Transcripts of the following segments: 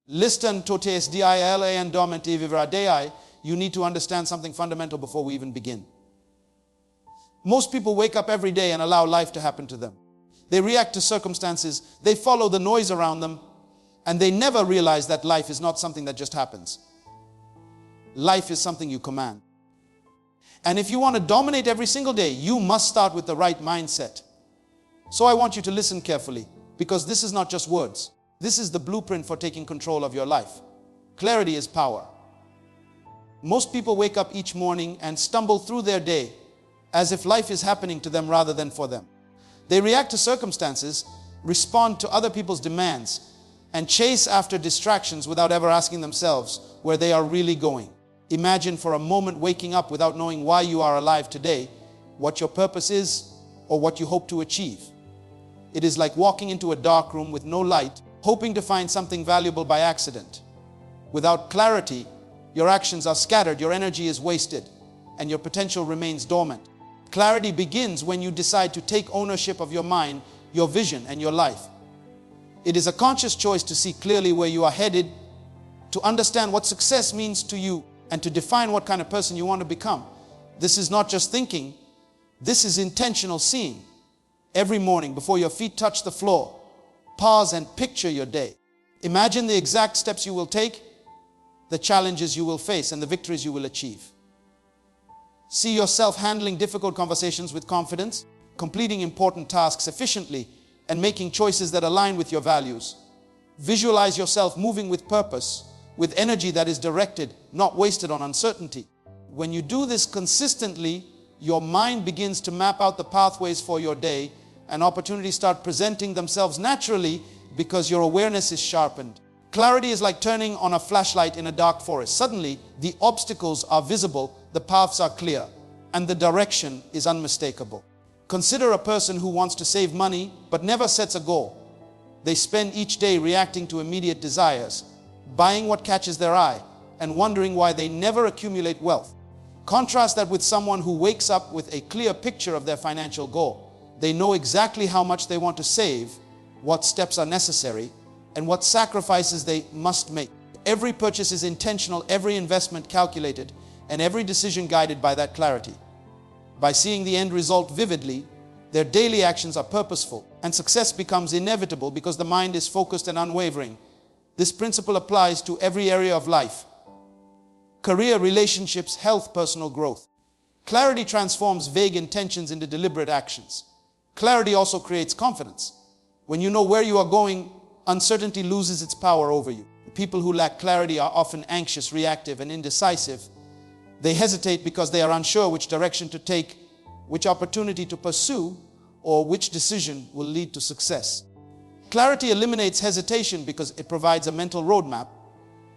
Listen totes dila and domenti vivere dei. You need to understand something fundamental before we even begin. Most people wake up every day and allow life to happen to them. They react to circumstances, they follow the noise around them, and they never realize that life is not something that just happens. Life is something you command. And if you want to dominate every single day, you must start with the right mindset. So I want you to listen carefully, because this is not just words. This is the blueprint for taking control of your life. Clarity is power. Most people wake up each morning and stumble through their day as if life is happening to them rather than for them. They react to circumstances, respond to other people's demands, and chase after distractions without ever asking themselves where they are really going. Imagine for a moment waking up without knowing why you are alive today, what your purpose is, or what you hope to achieve. It is like walking into a dark room with no light, hoping to find something valuable by accident. Without clarity, your actions are scattered, your energy is wasted, and your potential remains dormant. Clarity begins when you decide to take ownership of your mind, your vision, and your life. It is a conscious choice to see clearly where you are headed, to understand what success means to you, and to define what kind of person you want to become. This is not just thinking, this is intentional seeing. Every morning before your feet touch the floor, pause and picture your day. Imagine the exact steps you will take, the challenges you will face, and the victories you will achieve. See yourself handling difficult conversations with confidence, completing important tasks efficiently, and making choices that align with your values. Visualize yourself moving with purpose, with energy that is directed, not wasted on uncertainty. When you do this consistently, your mind begins to map out the pathways for your day, and opportunities start presenting themselves naturally because your awareness is sharpened. Clarity is like turning on a flashlight in a dark forest. Suddenly, the obstacles are visible, the paths are clear, and the direction is unmistakable. Consider a person who wants to save money but never sets a goal. They spend each day reacting to immediate desires, buying what catches their eye, and wondering why they never accumulate wealth. Contrast that with someone who wakes up with a clear picture of their financial goal. They know exactly how much they want to save, what steps are necessary, and what sacrifices they must make. Every purchase is intentional, every investment calculated, and every decision guided by that clarity. By seeing the end result vividly, their daily actions are purposeful, and success becomes inevitable because the mind is focused and unwavering. This principle applies to every area of life: career, relationships, health, personal growth. Clarity transforms vague intentions into deliberate actions. Clarity also creates confidence. When you know where you are going, uncertainty loses its power over you. People who lack clarity are often anxious, reactive, and indecisive. They hesitate because they are unsure which direction to take, which opportunity to pursue, or which decision will lead to success. Clarity eliminates hesitation because it provides a mental roadmap.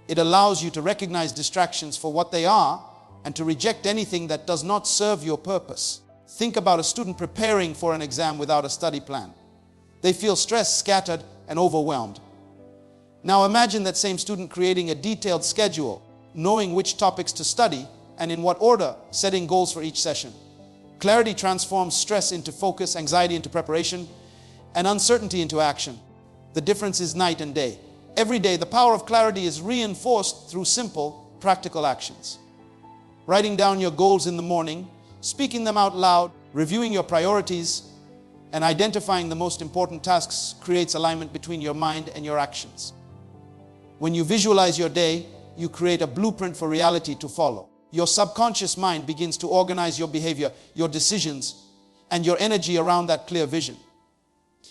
It allows you to recognize distractions for what they are and to reject anything that does not serve your purpose. Think about a student preparing for an exam without a study plan. They feel stressed, scattered, and overwhelmed. Now imagine that same student creating a detailed schedule, knowing which topics to study and in what order, setting goals for each session. Clarity transforms stress into focus, anxiety into preparation, and uncertainty into action. The difference is night and day. Every day, the power of clarity is reinforced through simple, practical actions. Writing down your goals in the morning, speaking them out loud, reviewing your priorities, and identifying the most important tasks creates alignment between your mind and your actions. When you visualize your day, you create a blueprint for reality to follow. Your subconscious mind begins to organize your behavior, your decisions, and your energy around that clear vision.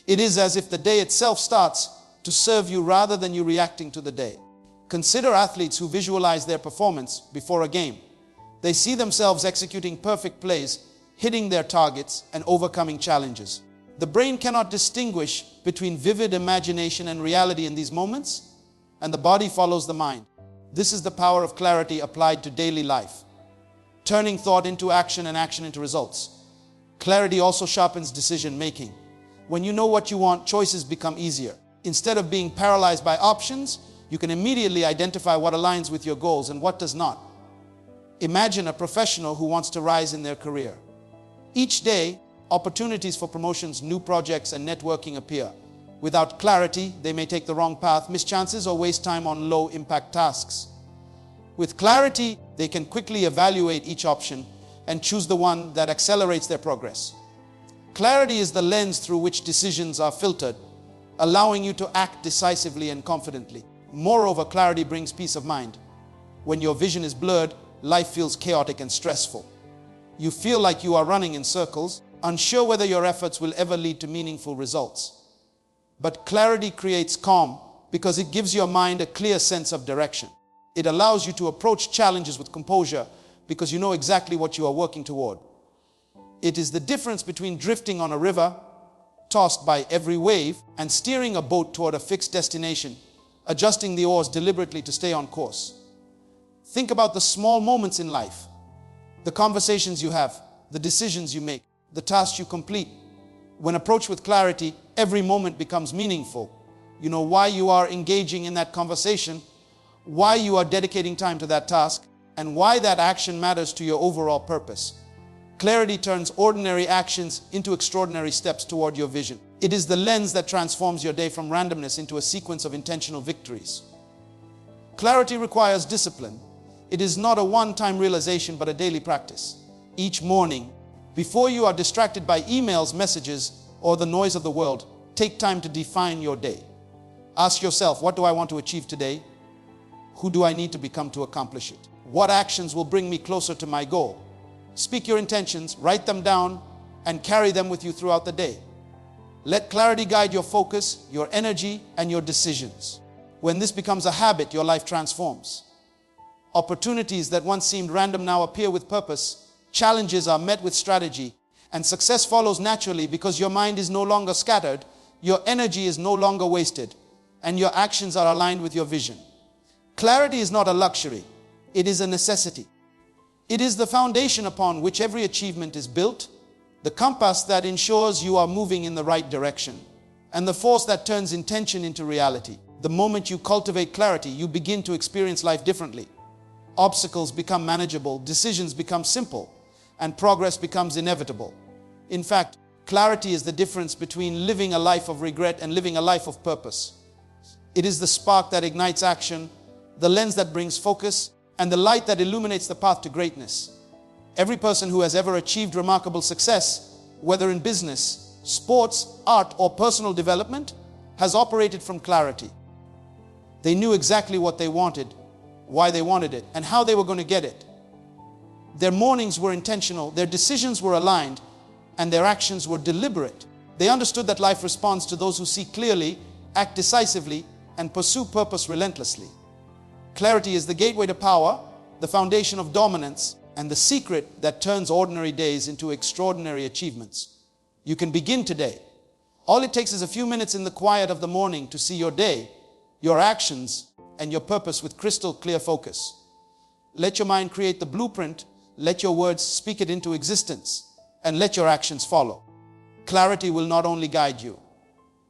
It is as if the day itself starts to serve you rather than you reacting to the day. Consider athletes who visualize their performance before a game. They see themselves executing perfect plays, hitting their targets, and overcoming challenges. The brain cannot distinguish between vivid imagination and reality in these moments, and the body follows the mind. This is the power of clarity applied to daily life, turning thought into action and action into results. Clarity also sharpens decision making. When you know what you want, choices become easier. Instead of being paralyzed by options, you can immediately identify what aligns with your goals and what does not. Imagine a professional who wants to rise in their career. Each day, opportunities for promotions, new projects, and networking appear. Without clarity, they may take the wrong path, miss chances, or waste time on low-impact tasks. With clarity, they can quickly evaluate each option and choose the one that accelerates their progress. Clarity is the lens through which decisions are filtered, allowing you to act decisively and confidently. Moreover, clarity brings peace of mind. When your vision is blurred, life feels chaotic and stressful. You feel like you are running in circles, unsure whether your efforts will ever lead to meaningful results. But clarity creates calm because it gives your mind a clear sense of direction. It allows you to approach challenges with composure because you know exactly what you are working toward. It is the difference between drifting on a river, tossed by every wave, and steering a boat toward a fixed destination, adjusting the oars deliberately to stay on course. Think about the small moments in life, the conversations you have, the decisions you make, the tasks you complete. When approached with clarity, every moment becomes meaningful. You know why you are engaging in that conversation, why you are dedicating time to that task, and why that action matters to your overall purpose. Clarity turns ordinary actions into extraordinary steps toward your vision. It is the lens that transforms your day from randomness into a sequence of intentional victories. Clarity requires discipline. It is not a one-time realization, but a daily practice. Each morning, before you are distracted by emails, messages, or the noise of the world, take time to define your day. Ask yourself, what do I want to achieve today? Who do I need to become to accomplish it? What actions will bring me closer to my goal? Speak your intentions, write them down, and carry them with you throughout the day. Let clarity guide your focus, your energy, and your decisions. When this becomes a habit, your life transforms. Opportunities that once seemed random now appear with purpose. Challenges are met with strategy, and success follows naturally because your mind is no longer scattered, your energy is no longer wasted, and your actions are aligned with your vision. Clarity is not a luxury, it is a necessity. It is the foundation upon which every achievement is built, the compass that ensures you are moving in the right direction, and the force that turns intention into reality. The moment you cultivate clarity, you begin to experience life differently. Obstacles become manageable, decisions become simple, and progress becomes inevitable. In fact, clarity is the difference between living a life of regret and living a life of purpose. It is the spark that ignites action, the lens that brings focus, and the light that illuminates the path to greatness. Every person who has ever achieved remarkable success, whether in business, sports, art, or personal development, has operated from clarity. They knew exactly what they wanted, why they wanted it, and how they were going to get it. Their mornings were intentional, their decisions were aligned, and their actions were deliberate. They understood that life responds to those who see clearly, act decisively, and pursue purpose relentlessly. Clarity is the gateway to power, the foundation of dominance, and the secret that turns ordinary days into extraordinary achievements. You can begin today. All it takes is a few minutes in the quiet of the morning to see your day, your actions, and your purpose with crystal clear focus. Let your mind create the blueprint, let your words speak it into existence, and let your actions follow. Clarity will not only guide you,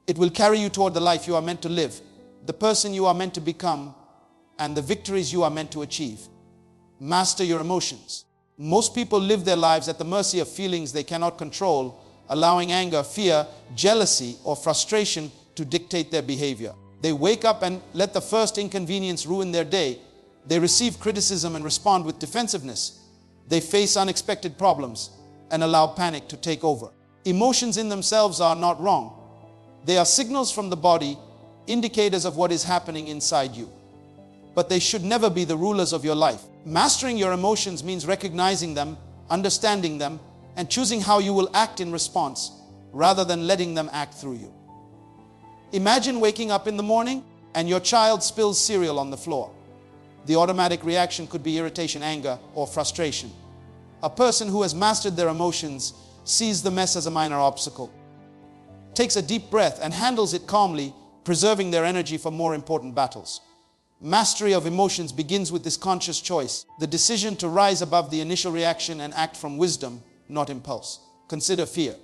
it will carry you toward the life you are meant to live, the person you are meant to become, and the victories you are meant to achieve. Master your emotions. Most people live their lives at the mercy of feelings they cannot control, allowing anger, fear, jealousy, or frustration to dictate their behavior. They wake up and let the first inconvenience ruin their day. They receive criticism and respond with defensiveness. They face unexpected problems and allow panic to take over. Emotions in themselves are not wrong. They are signals from the body, indicators of what is happening inside you. But they should never be the rulers of your life. Mastering your emotions means recognizing them, understanding them, and choosing how you will act in response, rather than letting them act through you. Imagine waking up in the morning and your child spills cereal on the floor. The automatic reaction could be irritation, anger, or frustration. A person who has mastered their emotions sees the mess as a minor obstacle, takes a deep breath, and handles it calmly, preserving their energy for more important battles. Mastery of emotions begins with this conscious choice, the decision to rise above the initial reaction and act from wisdom, not impulse. Consider fear.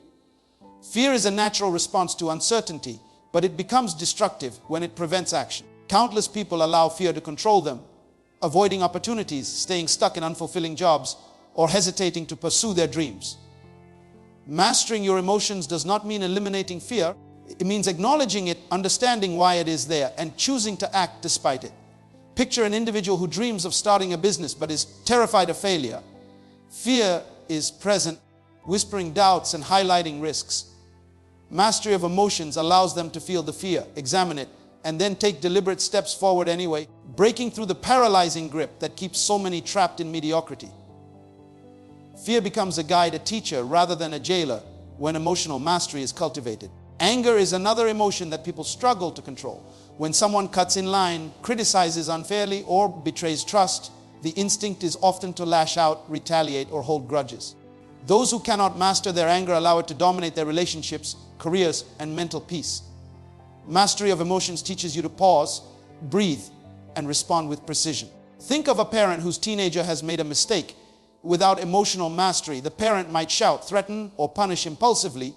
Fear is a natural response to uncertainty, but it becomes destructive when it prevents action. Countless people allow fear to control them, avoiding opportunities, staying stuck in unfulfilling jobs, or hesitating to pursue their dreams. Mastering your emotions does not mean eliminating fear. It means acknowledging it, understanding why it is there, and choosing to act despite it. Picture an individual who dreams of starting a business but is terrified of failure. Fear is present, whispering doubts and highlighting risks. Mastery of emotions allows them to feel the fear, examine it, and then take deliberate steps forward anyway, breaking through the paralyzing grip that keeps so many trapped in mediocrity. Fear becomes a guide, a teacher, rather than a jailer when emotional mastery is cultivated. Anger is another emotion that people struggle to control. When someone cuts in line, criticizes unfairly, or betrays trust, the instinct is often to lash out, retaliate, or hold grudges. Those who cannot master their anger allow it to dominate their relationships, careers, and mental peace. Mastery of emotions teaches you to pause, breathe, and respond with precision. Think of a parent whose teenager has made a mistake. Without emotional mastery, the parent might shout, threaten, or punish impulsively,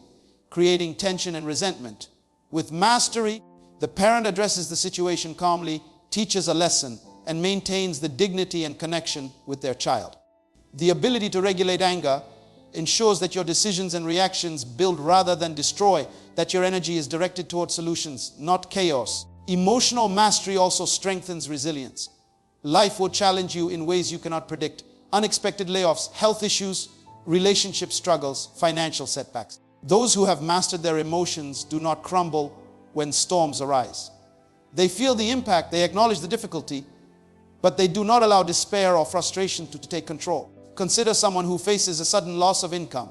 creating tension and resentment. With mastery, the parent addresses the situation calmly, teaches a lesson, and maintains the dignity and connection with their child. The ability to regulate anger ensures that your decisions and reactions build rather than destroy, that your energy is directed toward solutions, not chaos. Emotional mastery also strengthens resilience. Life will challenge you in ways you cannot predict. Unexpected layoffs, health issues, relationship struggles, financial setbacks. Those who have mastered their emotions do not crumble when storms arise. They feel the impact, they acknowledge the difficulty, but they do not allow despair or frustration to take control. Consider someone who faces a sudden loss of income.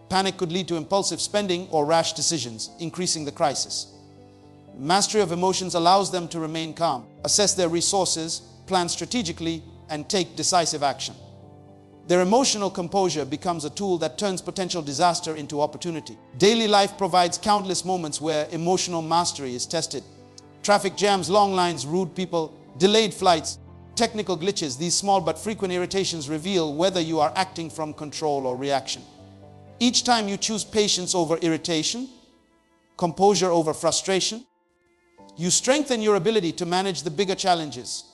Panic could lead to impulsive spending or rash decisions, increasing the crisis. Mastery of emotions allows them to remain calm, assess their resources, plan strategically, and take decisive action. Their emotional composure becomes a tool that turns potential disaster into opportunity. Daily life provides countless moments where emotional mastery is tested. Traffic jams, long lines, rude people, delayed flights, technical glitches. These small but frequent irritations reveal whether you are acting from control or reaction. Each time you choose patience over irritation, composure over frustration, you strengthen your ability to manage the bigger challenges.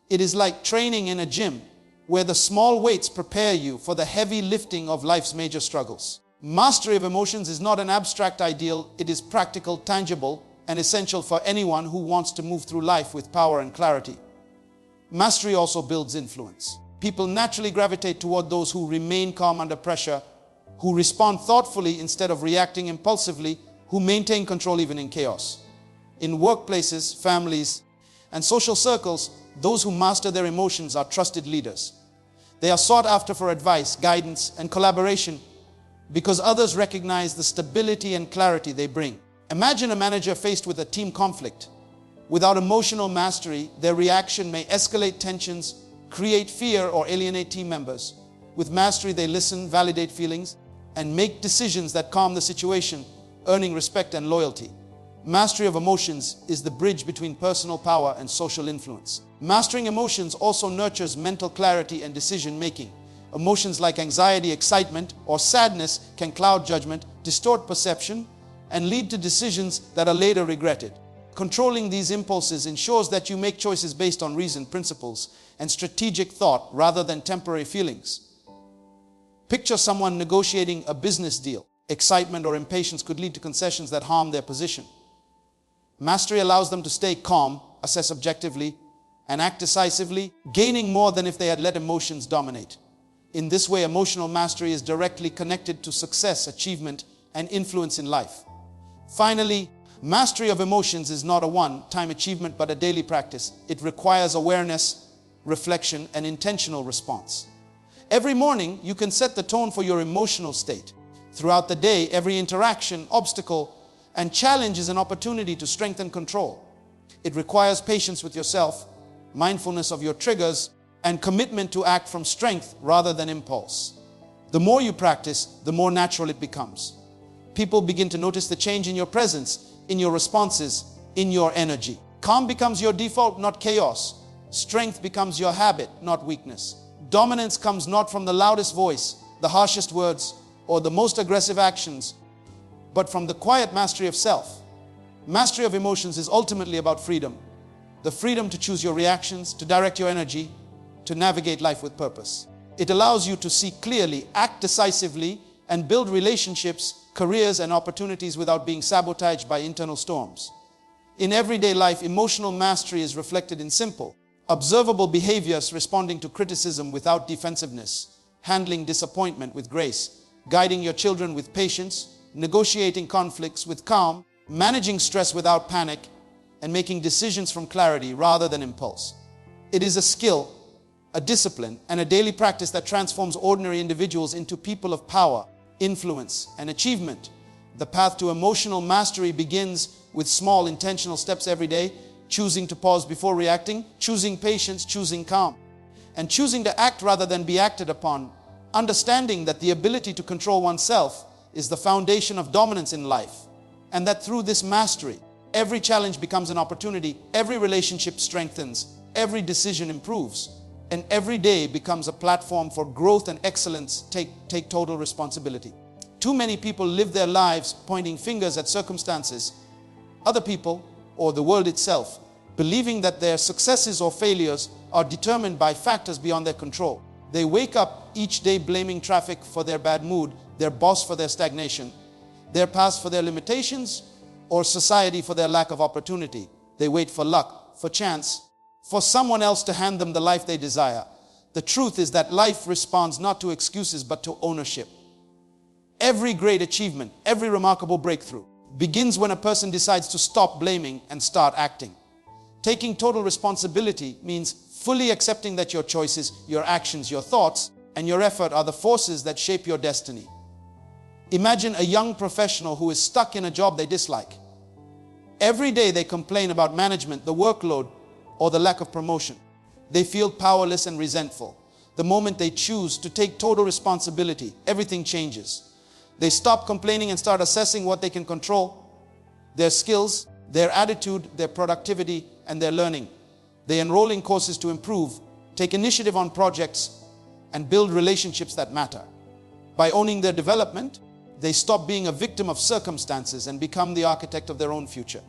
It is like training in a gym where the small weights prepare you for the heavy lifting of life's major struggles. Mastery of emotions is not an abstract ideal. It is practical, tangible, and essential for anyone who wants to move through life with power and clarity. Mastery also builds influence. People naturally gravitate toward those who remain calm under pressure, who respond thoughtfully instead of reacting impulsively, who maintain control even in chaos. In workplaces, families, and social circles, those who master their emotions are trusted leaders. They are sought after for advice, guidance, and collaboration because others recognize the stability and clarity they bring. Imagine a manager faced with a team conflict. Without emotional mastery, their reaction may escalate tensions, create fear, or alienate team members. With mastery, they listen, validate feelings, and make decisions that calm the situation, earning respect and loyalty. Mastery of emotions is the bridge between personal power and social influence. Mastering emotions also nurtures mental clarity and decision-making. Emotions like anxiety, excitement, or sadness can cloud judgment, distort perception, and lead to decisions that are later regretted. Controlling these impulses ensures that you make choices based on reason, principles, and strategic thought rather than temporary feelings. Picture someone negotiating a business deal. Excitement or impatience could lead to concessions that harm their position. Mastery allows them to stay calm, assess objectively, and act decisively, gaining more than if they had let emotions dominate. In this way, emotional mastery is directly connected to success, achievement, and influence in life. Finally, mastery of emotions is not a one-time achievement but a daily practice. It requires awareness, reflection, and intentional response. Every morning, you can set the tone for your emotional state. Throughout the day, every interaction, obstacle, and challenge is an opportunity to strengthen control. It requires patience with yourself, mindfulness of your triggers, and commitment to act from strength rather than impulse. The more you practice, the more natural it becomes. People begin to notice the change in your presence, in your responses, in your energy. Calm becomes your default, not chaos. Strength becomes your habit, not weakness. Dominance comes not from the loudest voice, the harshest words, or the most aggressive actions, but from the quiet mastery of self. Mastery of emotions is ultimately about freedom. The freedom to choose your reactions, to direct your energy, to navigate life with purpose. It allows you to see clearly, act decisively, and build relationships, careers, and opportunities without being sabotaged by internal storms. In everyday life, emotional mastery is reflected in simple, observable behaviors: responding to criticism without defensiveness, handling disappointment with grace, guiding your children with patience, negotiating conflicts with calm, managing stress without panic, and making decisions from clarity rather than impulse. It is a skill, a discipline, and a daily practice that transforms ordinary individuals into people of power, influence, and achievement. The path to emotional mastery begins with small intentional steps every day: choosing to pause before reacting, choosing patience, choosing calm, and choosing to act rather than be acted upon. Understanding that the ability to control oneself is the foundation of dominance in life, and that through this mastery, every challenge becomes an opportunity, every relationship strengthens, every decision improves, and every day becomes a platform for growth and excellence. Take total responsibility. Too many people live their lives pointing fingers at circumstances, other people, or the world itself, believing that their successes or failures are determined by factors beyond their control. They wake up each day blaming traffic for their bad mood, their boss for their stagnation, their past for their limitations, or society for their lack of opportunity. They wait for luck, for chance, for someone else to hand them the life they desire. The truth is that life responds not to excuses but to ownership. Every great achievement, every remarkable breakthrough begins when a person decides to stop blaming and start acting. Taking total responsibility means fully accepting that your choices, your actions, your thoughts, and your effort are the forces that shape your destiny. Imagine a young professional who is stuck in a job they dislike. Every day they complain about management, the workload, or the lack of promotion. They feel powerless and resentful. The moment they choose to take total responsibility, everything changes. They stop complaining and start assessing what they can control: their skills, their attitude, their productivity, and their learning. They enroll in courses to improve, take initiative on projects, and build relationships that matter. By owning their development, they stop being a victim of circumstances and become the architect of their own future.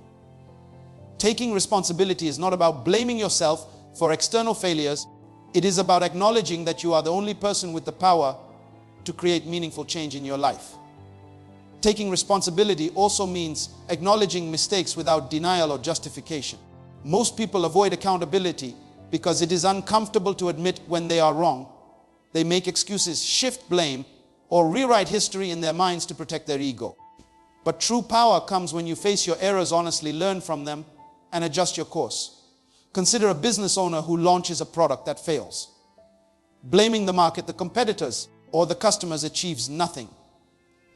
Taking responsibility is not about blaming yourself for external failures. It is about acknowledging that you are the only person with the power to create meaningful change in your life. Taking responsibility also means acknowledging mistakes without denial or justification. Most people avoid accountability because it is uncomfortable to admit when they are wrong. They make excuses, shift blame, or rewrite history in their minds to protect their ego. But true power comes when you face your errors honestly, learn from them, and adjust your course. Consider a business owner who launches a product that fails. Blaming the market, the competitors, or the customers achieves nothing.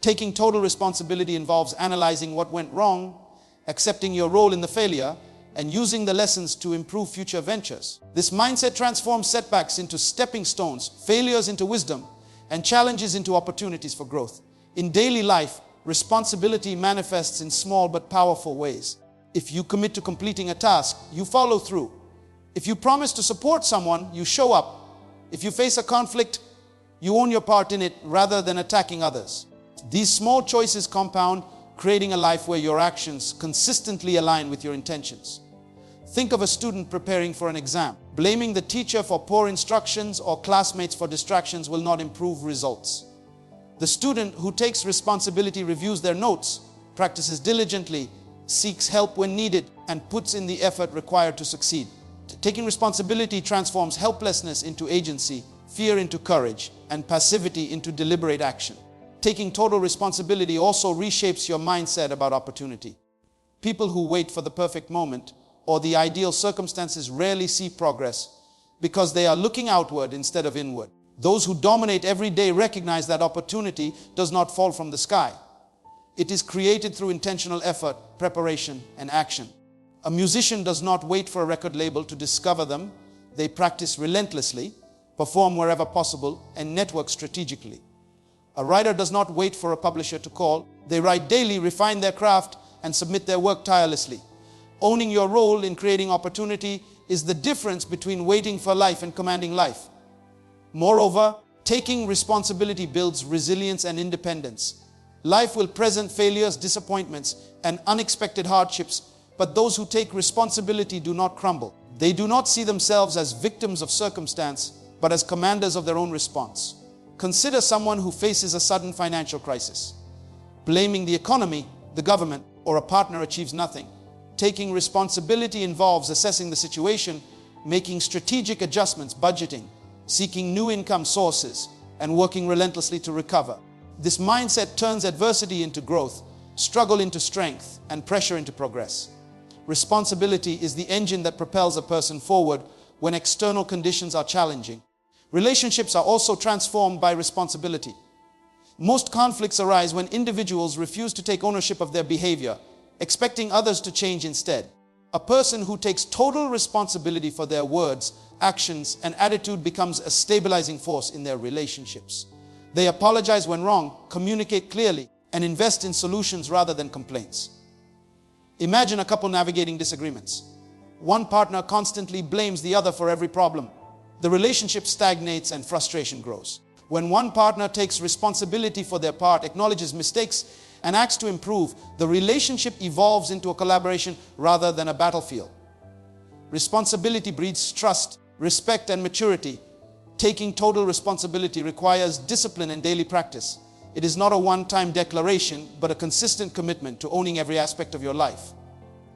Taking total responsibility involves analyzing what went wrong, accepting your role in the failure, and using the lessons to improve future ventures. This mindset transforms setbacks into stepping stones, failures into wisdom, and challenges into opportunities for growth. In daily life, responsibility manifests in small but powerful ways. If you commit to completing a task, you follow through. If you promise to support someone, you show up. If you face a conflict, you own your part in it rather than attacking others. These small choices compound, creating a life where your actions consistently align with your intentions. Think of a student preparing for an exam. Blaming the teacher for poor instructions or classmates for distractions will not improve results. The student who takes responsibility reviews their notes, practices diligently, seeks help when needed, and puts in the effort required to succeed. Taking responsibility transforms helplessness into agency, fear into courage, and passivity into deliberate action. Taking total responsibility also reshapes your mindset about opportunity. People who wait for the perfect moment or the ideal circumstances rarely see progress because they are looking outward instead of inward. Those who dominate every day recognize that opportunity does not fall from the sky. It is created through intentional effort, preparation, and action. A musician does not wait for a record label to discover them. They practice relentlessly, perform wherever possible, and network strategically. A writer does not wait for a publisher to call. They write daily, refine their craft, and submit their work tirelessly. Owning your role in creating opportunity is the difference between waiting for life and commanding life. Moreover, taking responsibility builds resilience and independence. Life will present failures, disappointments, and unexpected hardships, but those who take responsibility do not crumble. They do not see themselves as victims of circumstance, but as commanders of their own response. Consider someone who faces a sudden financial crisis. Blaming the economy, the government, or a partner achieves nothing. Taking responsibility involves assessing the situation, making strategic adjustments, budgeting, seeking new income sources, and working relentlessly to recover. This mindset turns adversity into growth, struggle into strength, and pressure into progress. Responsibility is the engine that propels a person forward when external conditions are challenging. Relationships are also transformed by responsibility. Most conflicts arise when individuals refuse to take ownership of their behavior, expecting others to change instead. A person who takes total responsibility for their words, actions, and attitude becomes a stabilizing force in their relationships. They apologize when wrong, communicate clearly, and invest in solutions rather than complaints. Imagine a couple navigating disagreements. One partner constantly blames the other for every problem. The relationship stagnates and frustration grows. When one partner takes responsibility for their part, acknowledges mistakes, and acts to improve, the relationship evolves into a collaboration rather than a battlefield. Responsibility breeds trust, respect, and maturity. Taking total responsibility requires discipline and daily practice. It is not a one-time declaration, but a consistent commitment to owning every aspect of your life.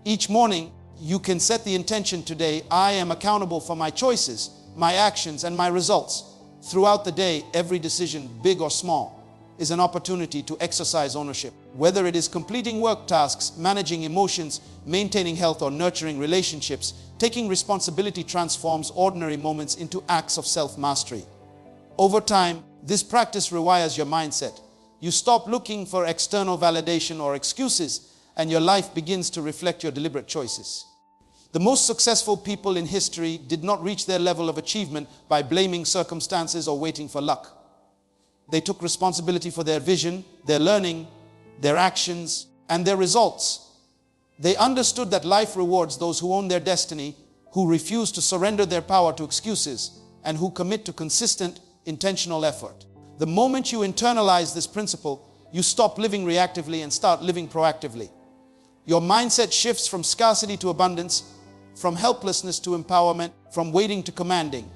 Each morning, you can set the intention today, I am accountable for my choices, my actions, and my results. Throughout the day, every decision, big or small, is an opportunity to exercise ownership. Whether it is completing work tasks, managing emotions, maintaining health, or nurturing relationships, taking responsibility transforms ordinary moments into acts of self-mastery. Over time, this practice rewires your mindset. You stop looking for external validation or excuses, and your life begins to reflect your deliberate choices. The most successful people in history did not reach their level of achievement by blaming circumstances or waiting for luck. They took responsibility for their vision, their learning, their actions, and their results. They understood that life rewards those who own their destiny, who refuse to surrender their power to excuses, and who commit to consistent, intentional effort. The moment you internalize this principle, you stop living reactively and start living proactively. Your mindset shifts from scarcity to abundance, from helplessness to empowerment, from waiting to commanding.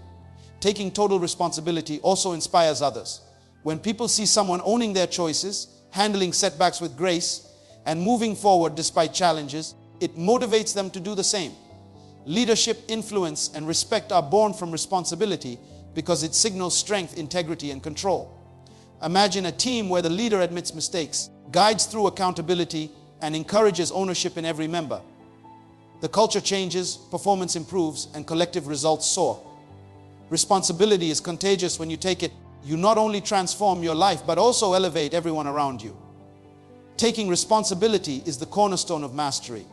Taking total responsibility also inspires others. When people see someone owning their choices, handling setbacks with grace, and moving forward despite challenges, it motivates them to do the same. Leadership, influence, and respect are born from responsibility because it signals strength, integrity, and control. Imagine a team where the leader admits mistakes, guides through accountability, and encourages ownership in every member. The culture changes, performance improves, and collective results soar. Responsibility is contagious when you take it. You not only transform your life, but also elevate everyone around you. Taking responsibility is the cornerstone of mastery.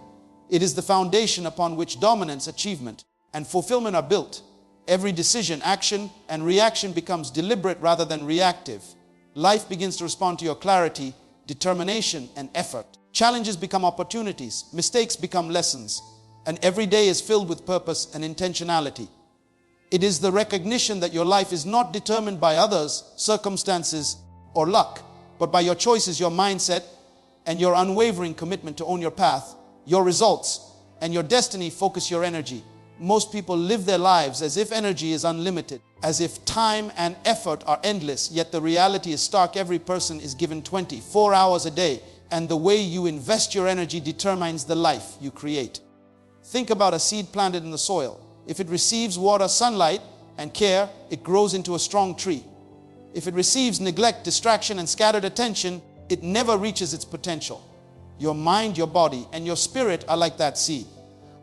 It is the foundation upon which dominance, achievement, and fulfillment are built. Every decision, action, and reaction becomes deliberate rather than reactive. Life begins to respond to your clarity, determination, and effort. Challenges become opportunities, mistakes become lessons, and every day is filled with purpose and intentionality. It is the recognition that your life is not determined by others, circumstances, or luck, but by your choices, your mindset, and your unwavering commitment to own your path. Your results and your destiny focus your energy. Most people live their lives as if energy is unlimited, as if time and effort are endless, yet the reality is stark. Every person is given 24 hours a day, and the way you invest your energy determines the life you create. Think about a seed planted in the soil. If it receives water, sunlight, and care, it grows into a strong tree. If it receives neglect, distraction, and scattered attention, it never reaches its potential. Your mind, your body, and your spirit are like that seed.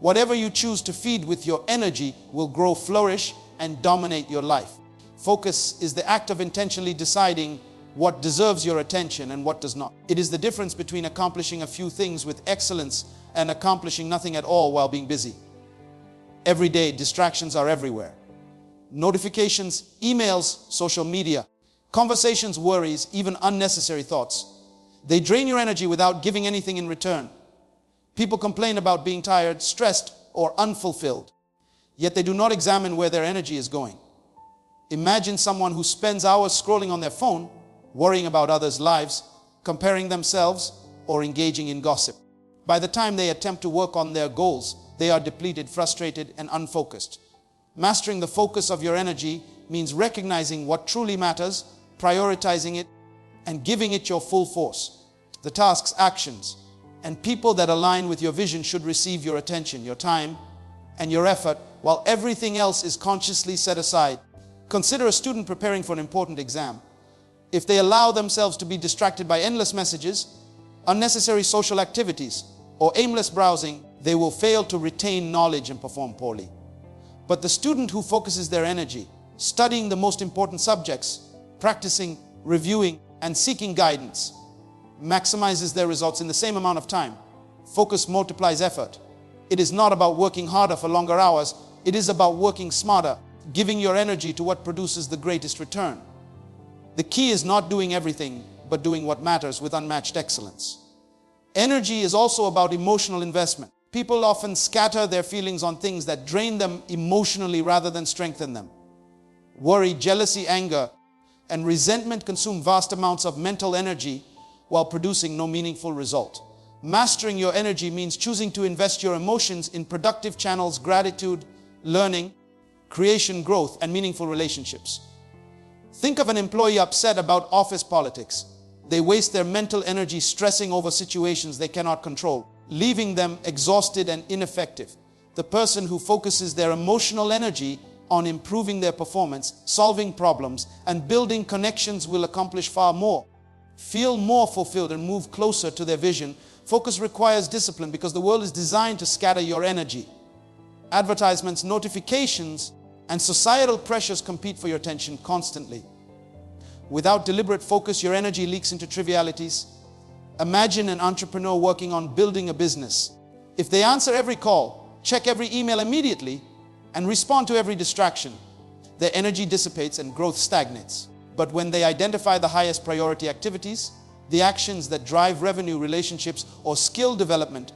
Whatever you choose to feed with your energy will grow, flourish, and dominate your life. Focus is the act of intentionally deciding what deserves your attention and what does not. It is the difference between accomplishing a few things with excellence and accomplishing nothing at all while being busy. Every day, distractions are everywhere. Notifications, emails, social media, conversations, worries, even unnecessary thoughts. They drain your energy without giving anything in return. People complain about being tired, stressed, or unfulfilled, yet they do not examine where their energy is going. Imagine someone who spends hours scrolling on their phone, worrying about others' lives, comparing themselves, or engaging in gossip. By the time they attempt to work on their goals, they are depleted, frustrated, and unfocused. Mastering the focus of your energy means recognizing what truly matters, prioritizing it, and giving it your full force. The tasks, actions, and people that align with your vision should receive your attention, your time, and your effort, while everything else is consciously set aside. Consider a student preparing for an important exam. If they allow themselves to be distracted by endless messages, unnecessary social activities, or aimless browsing, they will fail to retain knowledge and perform poorly. But the student who focuses their energy, studying the most important subjects, practicing, reviewing, and seeking guidance, maximizes their results in the same amount of time. Focus multiplies effort. It is not about working harder for longer hours. It is about working smarter, giving your energy to what produces the greatest return. The key is not doing everything, but doing what matters with unmatched excellence. Energy is also about emotional investment. People often scatter their feelings on things that drain them emotionally rather than strengthen them. Worry, jealousy, anger, and resentment consume vast amounts of mental energy while producing no meaningful result. Mastering your energy means choosing to invest your emotions in productive channels, gratitude, learning, creation, growth, and meaningful relationships. Think of an employee upset about office politics. They waste their mental energy stressing over situations they cannot control, leaving them exhausted and ineffective. The person who focuses their emotional energy on improving their performance, solving problems, and building connections will accomplish far more, feel more fulfilled, and move closer to their vision. Focus requires discipline because the world is designed to scatter your energy. Advertisements, notifications, and societal pressures compete for your attention constantly. Without deliberate focus, your energy leaks into trivialities. Imagine an entrepreneur working on building a business. If they answer every call, check every email immediately, and respond to every distraction, their energy dissipates and growth stagnates. But when they identify the highest priority activities, the actions that drive revenue, relationships, or skill development,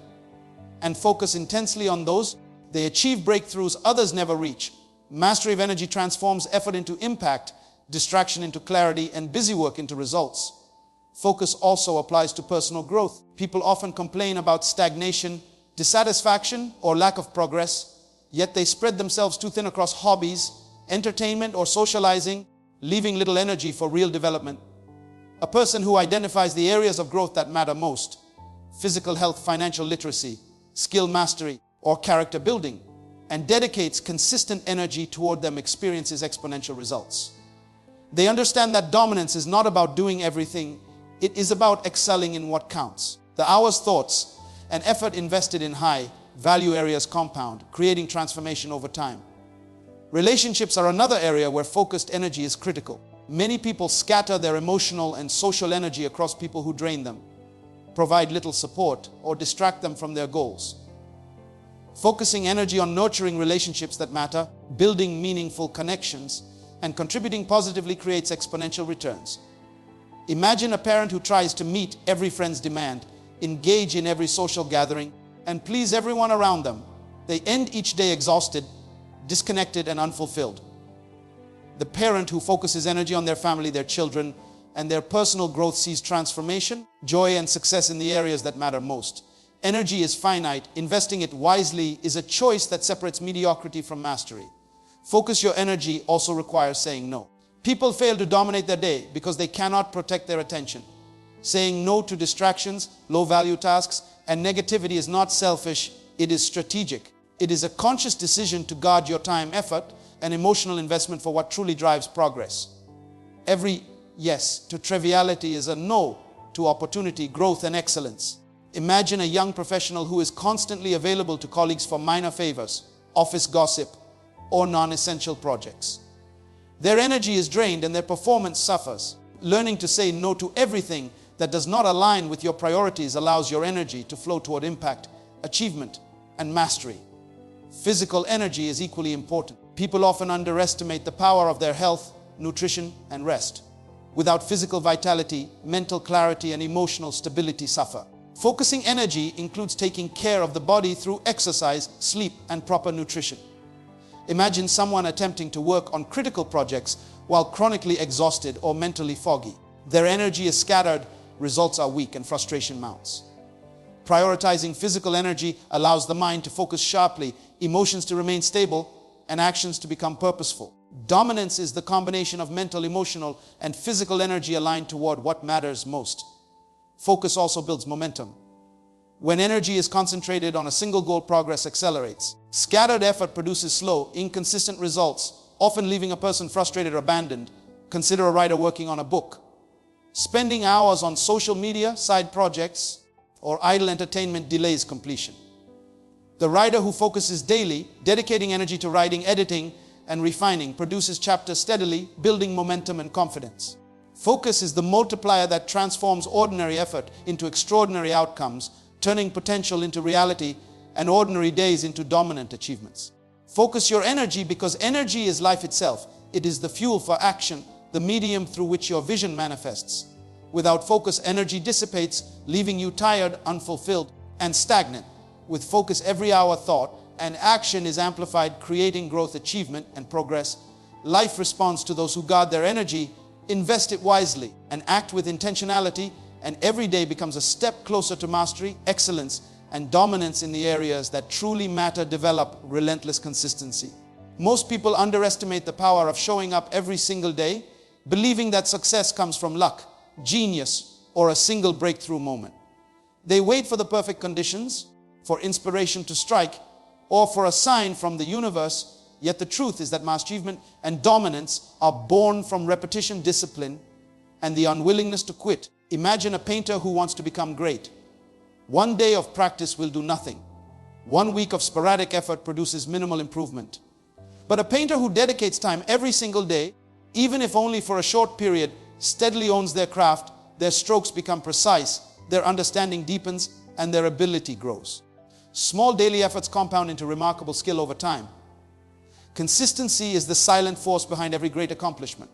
and focus intensely on those, they achieve breakthroughs others never reach. Mastery of energy transforms effort into impact, distraction into clarity, and busy work into results. Focus also applies to personal growth. People often complain about stagnation, dissatisfaction, or lack of progress, yet they spread themselves too thin across hobbies, entertainment, or socializing, leaving little energy for real development. A person who identifies the areas of growth that matter most, physical health, financial literacy, skill mastery, or character building, and dedicates consistent energy toward them, experiences exponential results. They understand that dominance is not about doing everything, it is about excelling in what counts. The hours, thoughts, and effort invested in high value areas compound, creating transformation over time. Relationships are another area where focused energy is critical. Many people scatter their emotional and social energy across people who drain them, provide little support, or distract them from their goals. Focusing energy on nurturing relationships that matter, building meaningful connections, and contributing positively creates exponential returns. Imagine a parent who tries to meet every friend's demand, engage in every social gathering, and please everyone around them. They end each day exhausted, disconnected, and unfulfilled. The parent who focuses energy on their family, their children, and their personal growth sees transformation, joy, and success in the areas that matter most. Energy is finite. Investing it wisely is a choice that separates mediocrity from mastery. Focus your energy also requires saying no. People fail to dominate their day because they cannot protect their attention. Saying no to distractions, low-value tasks, and negativity is not selfish, it is strategic. It is a conscious decision to guard your time, effort, and emotional investment for what truly drives progress. Every yes to triviality is a no to opportunity, growth, and excellence. Imagine a young professional who is constantly available to colleagues for minor favors, office gossip, or non-essential projects. Their energy is drained and their performance suffers. Learning to say no to everything that does not align with your priorities allows your energy to flow toward impact, achievement, and mastery. Physical energy is equally important. People often underestimate the power of their health, nutrition, and rest. Without physical vitality, mental clarity and emotional stability suffer. Focusing energy includes taking care of the body through exercise, sleep, and proper nutrition. Imagine someone attempting to work on critical projects while chronically exhausted or mentally foggy. Their energy is scattered, results are weak, and frustration mounts. Prioritizing physical energy allows the mind to focus sharply, emotions to remain stable, and actions to become purposeful. Dominance is the combination of mental, emotional, and physical energy aligned toward what matters most. Focus also builds momentum. When energy is concentrated on a single goal, progress accelerates. Scattered effort produces slow, inconsistent results, often leaving a person frustrated or abandoned. Consider a writer working on a book. Spending hours on social media, side projects, or idle entertainment delays completion. The writer who focuses daily, dedicating energy to writing, editing, and refining, produces chapters steadily, building momentum and confidence. Focus is the multiplier that transforms ordinary effort into extraordinary outcomes, turning potential into reality and ordinary days into dominant achievements. Focus your energy, because energy is life itself. It is the fuel for action, the medium through which your vision manifests. Without focus, energy dissipates, leaving you tired, unfulfilled, and stagnant. With focus, every hour, thought and action is amplified, creating growth, achievement, and progress. Life responds to those who guard their energy, invest it wisely, and act with intentionality, and every day becomes a step closer to mastery, excellence, and dominance in the areas that truly matter. Develop relentless consistency. Most people underestimate the power of showing up every single day, believing that success comes from luck, genius, or a single breakthrough moment. They wait for the perfect conditions, for inspiration to strike, or for a sign from the universe. Yet the truth is that mastery, achievement, and dominance are born from repetition, discipline, and the unwillingness to quit. Imagine a painter who wants to become great. One day of practice will do nothing. 1 week of sporadic effort produces minimal improvement. But a painter who dedicates time every single day, even if only for a short period, steadily owns their craft. Their strokes become precise, their understanding deepens, and their ability grows. Small daily efforts compound into remarkable skill over time. Consistency is the silent force behind every great accomplishment.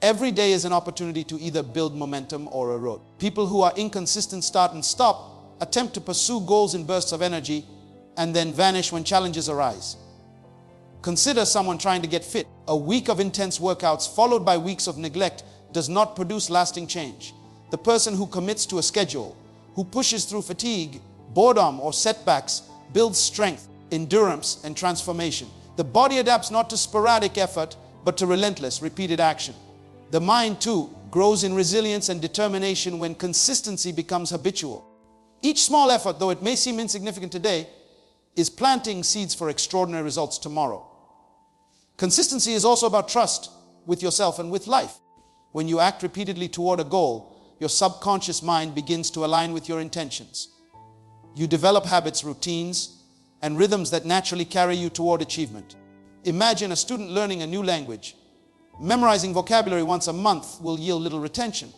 Every day is an opportunity to either build momentum or erode. People who are inconsistent start and stop, attempt to pursue goals in bursts of energy, and then vanish when challenges arise. Consider someone trying to get fit. A week of intense workouts followed by weeks of neglect does not produce lasting change. The person who commits to a schedule, who pushes through fatigue, boredom, or setbacks, builds strength, endurance, and transformation. The body adapts not to sporadic effort, but to relentless, repeated action. The mind, too, grows in resilience and determination when consistency becomes habitual. Each small effort, though it may seem insignificant today, is planting seeds for extraordinary results tomorrow. Consistency is also about trust with yourself and with life. When you act repeatedly toward a goal, your subconscious mind begins to align with your intentions. You develop habits, routines, and rhythms that naturally carry you toward achievement. Imagine a student learning a new language. Memorizing vocabulary once a month will yield little retention.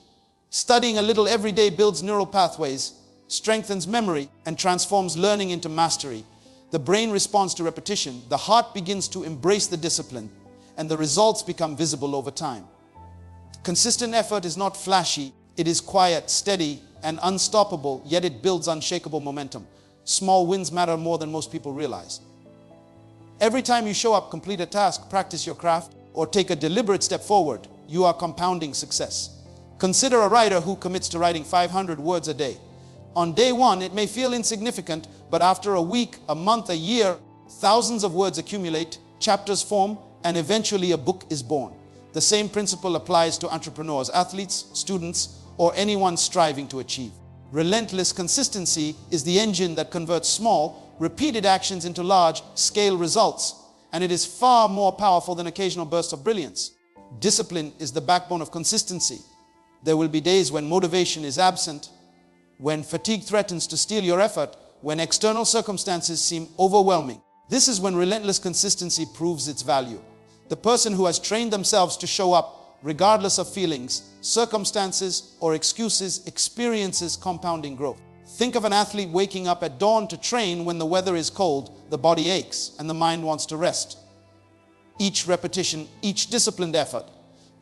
Studying a little every day builds neural pathways, strengthens memory, and transforms learning into mastery. The brain responds to repetition, the heart begins to embrace the discipline, and the results become visible over time. Consistent effort is not flashy, it is quiet, steady, and unstoppable, yet it builds unshakable momentum. Small wins matter more than most people realize. Every time you show up, complete a task, practice your craft, or take a deliberate step forward, you are compounding success. Consider a writer who commits to writing 500 words a day. On day one, it may feel insignificant, but after a week, a month, a year, thousands of words accumulate, chapters form, and eventually a book is born. The same principle applies to entrepreneurs, athletes, students, or anyone striving to achieve. Relentless consistency is the engine that converts small, repeated actions into large-scale results, and it is far more powerful than occasional bursts of brilliance. Discipline is the backbone of consistency. There will be days when motivation is absent, when fatigue threatens to steal your effort, when external circumstances seem overwhelming. This is when relentless consistency proves its value. The person who has trained themselves to show up, regardless of feelings, circumstances, or excuses, experiences compounding growth. Think of an athlete waking up at dawn to train. When the weather is cold, the body aches and the mind wants to rest. Each repetition, each disciplined effort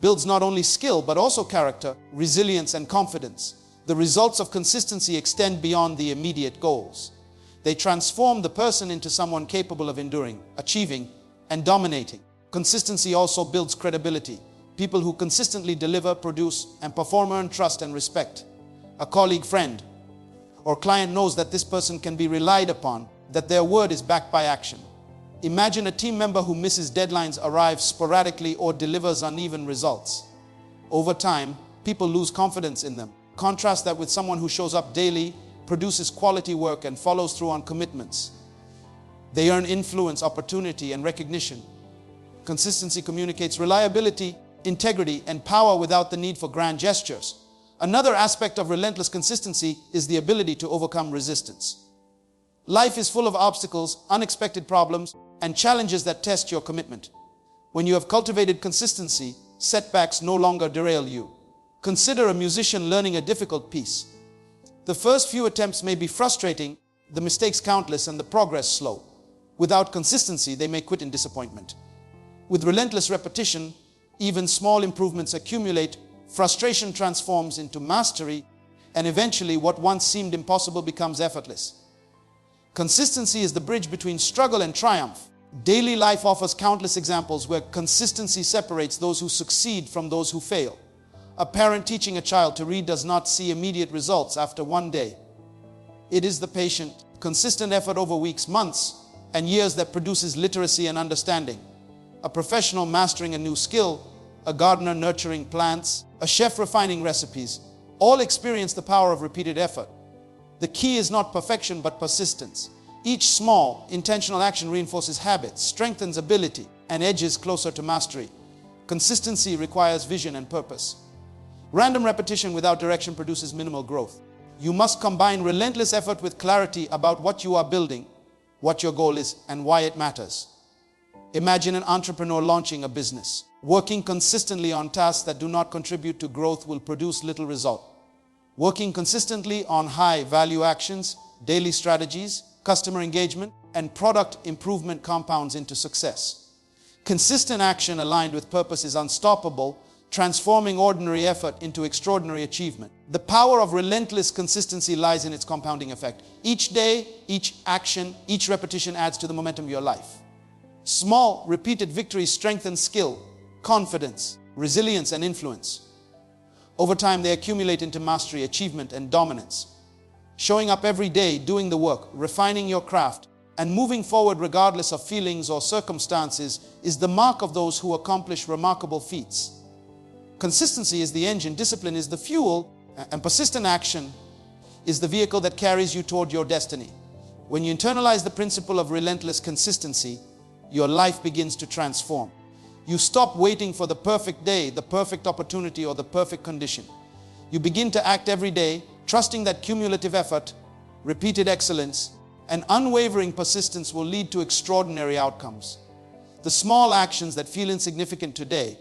builds not only skill, but also character, resilience, and confidence. The results of consistency extend beyond the immediate goals. They transform the person into someone capable of enduring, achieving, and dominating. Consistency also builds credibility. People who consistently deliver, produce, and perform earn trust and respect. A colleague, friend, or client knows that this person can be relied upon, that their word is backed by action. Imagine a team member who misses deadlines, arrives sporadically, or delivers uneven results. Over time, people lose confidence in them. Contrast that with someone who shows up daily, produces quality work, and follows through on commitments. They earn influence, opportunity, and recognition. Consistency communicates reliability, integrity, and power without the need for grand gestures. Another aspect of relentless consistency is the ability to overcome resistance. Life is full of obstacles, unexpected problems, and challenges that test your commitment. When you have cultivated consistency, setbacks no longer derail you. Consider a musician learning a difficult piece. The first few attempts may be frustrating, the mistakes countless, and the progress slow. Without consistency, they may quit in disappointment. With relentless repetition, even small improvements accumulate, frustration transforms into mastery, and eventually what once seemed impossible becomes effortless. Consistency is the bridge between struggle and triumph. Daily life offers countless examples where consistency separates those who succeed from those who fail. A parent teaching a child to read does not see immediate results after one day. It is the patient, consistent effort over weeks, months, and years that produces literacy and understanding. A professional mastering a new skill, a gardener nurturing plants, a chef refining recipes, all experience the power of repeated effort. The key is not perfection but persistence. Each small, intentional action reinforces habits, strengthens ability, and edges closer to mastery. Consistency requires vision and purpose. Random repetition without direction produces minimal growth. You must combine relentless effort with clarity about what you are building, what your goal is, and why it matters. Imagine an entrepreneur launching a business. Working consistently on tasks that do not contribute to growth will produce little result. Working consistently on high-value actions, daily strategies, customer engagement, and product improvement compounds into success. Consistent action aligned with purpose is unstoppable, transforming ordinary effort into extraordinary achievement. The power of relentless consistency lies in its compounding effect. Each day, each action, each repetition adds to the momentum of your life. Small, repeated victories strengthen skill, confidence, resilience, and influence. Over time, they accumulate into mastery, achievement, and dominance. Showing up every day, doing the work, refining your craft, and moving forward regardless of feelings or circumstances is the mark of those who accomplish remarkable feats. Consistency is the engine, discipline is the fuel, and persistent action is the vehicle that carries you toward your destiny. When you internalize the principle of relentless consistency, your life begins to transform. You stop waiting for the perfect day, the perfect opportunity, or the perfect condition. You begin to act every day, trusting that cumulative effort, repeated excellence, and unwavering persistence will lead to extraordinary outcomes. The small actions that feel insignificant today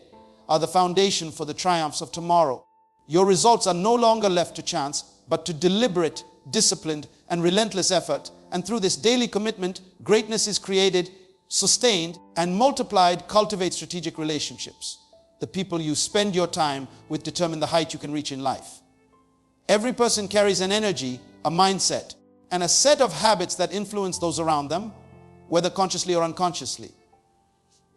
are the foundation for the triumphs of tomorrow. Your results are no longer left to chance, but to deliberate, disciplined, and relentless effort. And through this daily commitment, greatness is created, sustained, and multiplied. Cultivate strategic relationships. The people you spend your time with determine the height you can reach in life. Every person carries an energy, a mindset, and a set of habits that influence those around them, whether consciously or unconsciously.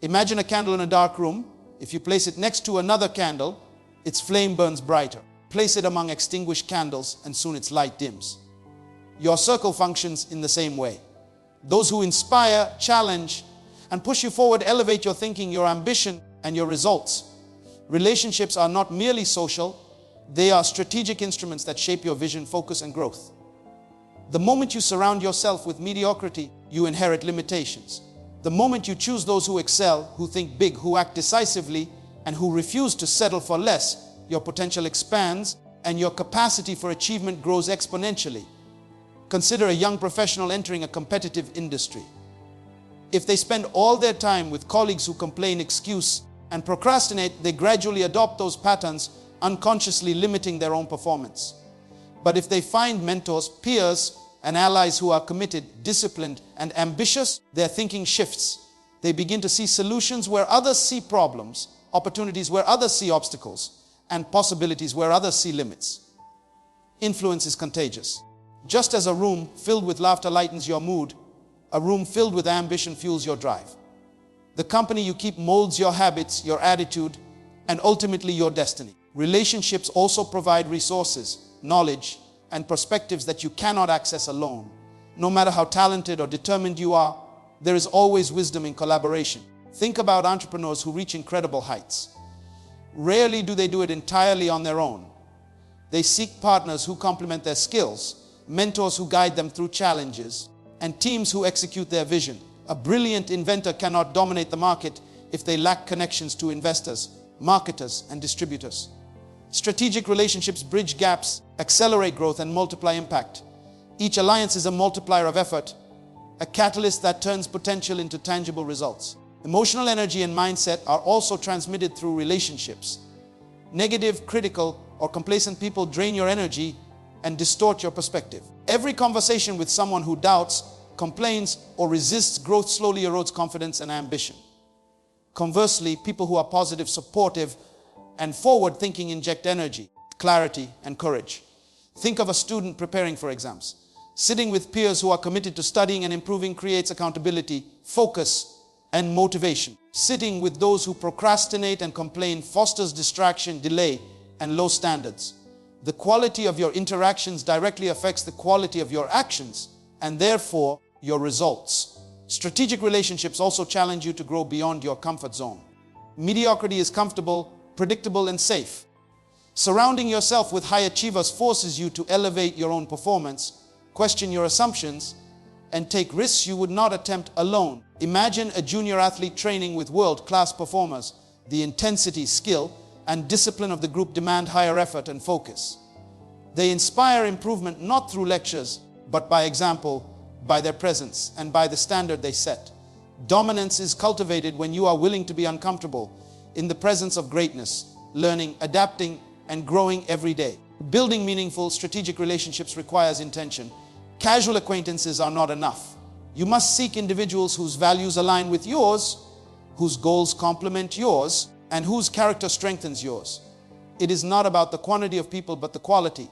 Imagine a candle in a dark room. If you place it next to another candle, its flame burns brighter. Place it among extinguished candles, and soon its light dims. Your circle functions in the same way. Those who inspire, challenge, and push you forward elevate your thinking, your ambition, and your results. Relationships are not merely social, they are strategic instruments that shape your vision, focus, and growth. The moment you surround yourself with mediocrity, you inherit limitations. The moment you choose those who excel, who think big, who act decisively, and who refuse to settle for less, your potential expands and your capacity for achievement grows exponentially. Consider a young professional entering a competitive industry. If they spend all their time with colleagues who complain, excuse, and procrastinate, they gradually adopt those patterns, unconsciously limiting their own performance. But if they find mentors, peers, and allies who are committed, disciplined, and ambitious, their thinking shifts. They begin to see solutions where others see problems, opportunities where others see obstacles, and possibilities where others see limits. Influence is contagious. Just as a room filled with laughter lightens your mood, a room filled with ambition fuels your drive. The company you keep molds your habits, your attitude, and ultimately your destiny. Relationships also provide resources, knowledge, and perspectives that you cannot access alone. No matter how talented or determined you are, there is always wisdom in collaboration. Think about entrepreneurs who reach incredible heights. Rarely do they do it entirely on their own. They seek partners who complement their skills, mentors who guide them through challenges, and teams who execute their vision. A brilliant inventor cannot dominate the market if they lack connections to investors, marketers, and distributors. Strategic relationships bridge gaps, accelerate growth, and multiply impact. Each alliance is a multiplier of effort, a catalyst that turns potential into tangible results. Emotional energy and mindset are also transmitted through relationships. Negative, critical, or complacent people drain your energy and distort your perspective. Every conversation with someone who doubts, complains, or resists growth slowly erodes confidence and ambition. Conversely, people who are positive, supportive, and forward-thinking inject energy, clarity, and courage. Think of a student preparing for exams. Sitting with peers who are committed to studying and improving creates accountability, focus, and motivation. Sitting with those who procrastinate and complain fosters distraction, delay, and low standards. The quality of your interactions directly affects the quality of your actions, and therefore your results. Strategic relationships also challenge you to grow beyond your comfort zone. Mediocrity is comfortable, predictable, and safe. Surrounding yourself with high achievers forces you to elevate your own performance, question your assumptions, and take risks you would not attempt alone. Imagine a junior athlete training with world-class performers. The intensity, skill, and discipline of the group demand higher effort and focus. They inspire improvement not through lectures, but by example, by their presence, and by the standard they set. Dominance is cultivated when you are willing to be uncomfortable in the presence of greatness, learning, adapting, and growing every day. Building meaningful, strategic relationships requires intention. Casual acquaintances are not enough. You must seek individuals whose values align with yours, whose goals complement yours, and whose character strengthens yours. It is not about the quantity of people, but the quality.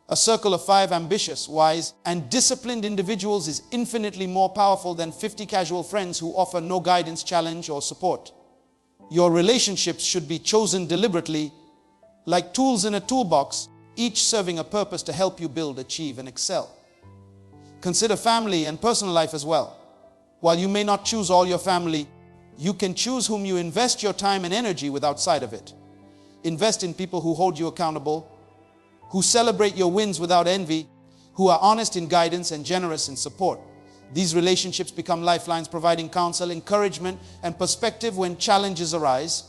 A circle of 5 ambitious, wise, and disciplined individuals is infinitely more powerful than 50 casual friends who offer no guidance, challenge, or support. Your relationships should be chosen deliberately, like tools in a toolbox, each serving a purpose to help you build, achieve, and excel. Consider family and personal life as well. While you may not choose all your family, you can choose whom you invest your time and energy with outside of it. Invest in people who hold you accountable, who celebrate your wins without envy, who are honest in guidance and generous in support. These relationships become lifelines, providing counsel, encouragement, and perspective when challenges arise.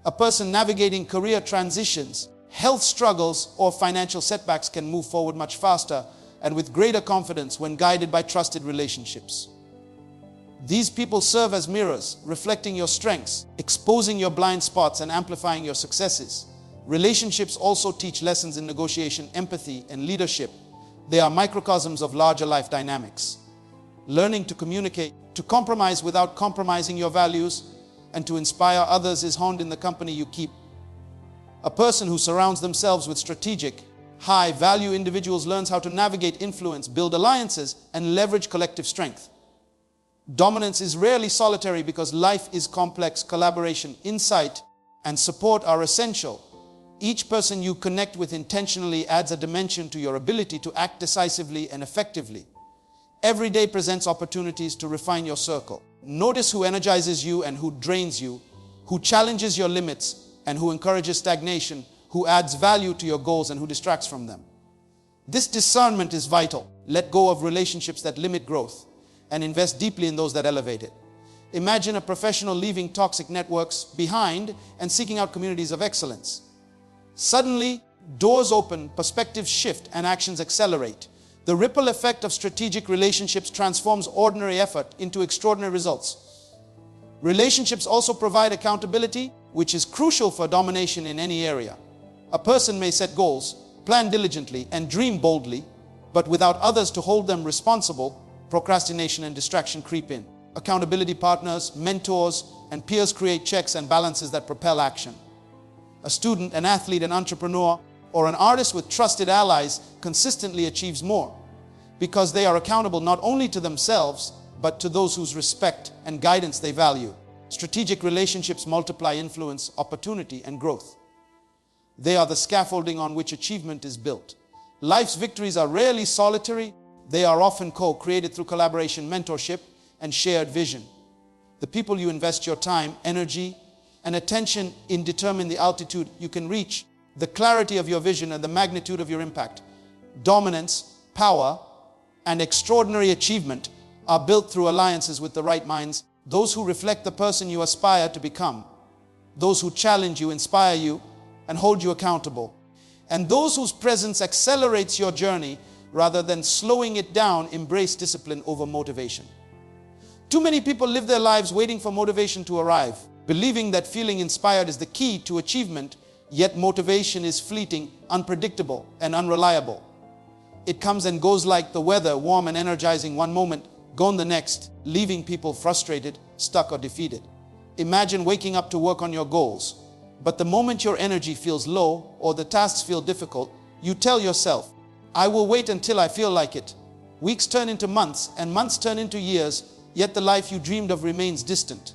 A person navigating career transitions, health struggles, or financial setbacks can move forward much faster and with greater confidence when guided by trusted relationships. These people serve as mirrors, reflecting your strengths, exposing your blind spots, and amplifying your successes. Relationships also teach lessons in negotiation, empathy, and leadership. They are microcosms of larger life dynamics. Learning to communicate, to compromise without compromising your values, and to inspire others is honed in the company you keep. A person who surrounds themselves with strategic, high-value individuals learns how to navigate influence, build alliances, and leverage collective strength. Dominance is rarely solitary because life is complex. Collaboration, insight, and support are essential. Each person you connect with intentionally adds a dimension to your ability to act decisively and effectively. Every day presents opportunities to refine your circle. Notice who energizes you and who drains you, who challenges your limits and who encourages stagnation, who adds value to your goals and who distracts from them. This discernment is vital. Let go of relationships that limit growth and invest deeply in those that elevate it. Imagine a professional leaving toxic networks behind and seeking out communities of excellence. Suddenly, doors open, perspectives shift, and actions accelerate. The ripple effect of strategic relationships transforms ordinary effort into extraordinary results. Relationships also provide accountability, which is crucial for domination in any area. A person may set goals, plan diligently, and dream boldly, but without others to hold them responsible, procrastination and distraction creep in. Accountability partners, mentors, and peers create checks and balances that propel action. A student, an athlete, an entrepreneur, or an artist with trusted allies consistently achieves more because they are accountable not only to themselves, but to those whose respect and guidance they value. Strategic relationships multiply influence, opportunity, and growth. They are the scaffolding on which achievement is built. Life's victories are rarely solitary. They are often co-created through collaboration, mentorship, and shared vision. The people you invest your time, energy, and attention in determine the altitude you can reach, the clarity of your vision, and the magnitude of your impact. Dominance, power, and extraordinary achievement are built through alliances with the right minds, those who reflect the person you aspire to become, those who challenge you, inspire you, and hold you accountable, and those whose presence accelerates your journey rather than slowing it down. Embrace discipline over motivation. Too many people live their lives waiting for motivation to arrive, believing that feeling inspired is the key to achievement, yet motivation is fleeting, unpredictable, and unreliable. It comes and goes like the weather, warm and energizing one moment, gone the next, leaving people frustrated, stuck, or defeated. Imagine waking up to work on your goals, but the moment your energy feels low or the tasks feel difficult, you tell yourself, "I will wait until I feel like it." Weeks turn into months, and months turn into years, yet the life you dreamed of remains distant.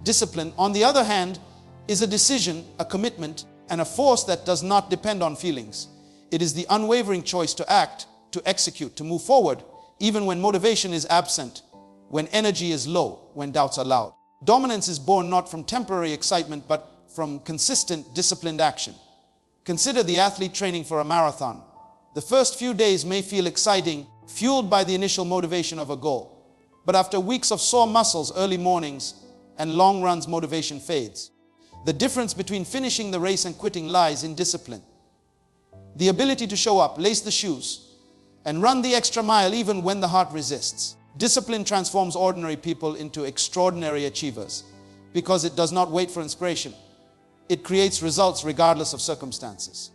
Discipline, on the other hand, is a decision, a commitment, and a force that does not depend on feelings. It is the unwavering choice to act, to execute, to move forward, even when motivation is absent, when energy is low, when doubts are loud. Dominance is born not from temporary excitement, but from consistent, disciplined action. Consider the athlete training for a marathon. The first few days may feel exciting, fueled by the initial motivation of a goal. But after weeks of sore muscles, early mornings, and long runs, motivation fades. The difference between finishing the race and quitting lies in discipline. The ability to show up, lace the shoes, and run the extra mile even when the heart resists. Discipline transforms ordinary people into extraordinary achievers because it does not wait for inspiration. It creates results regardless of circumstances.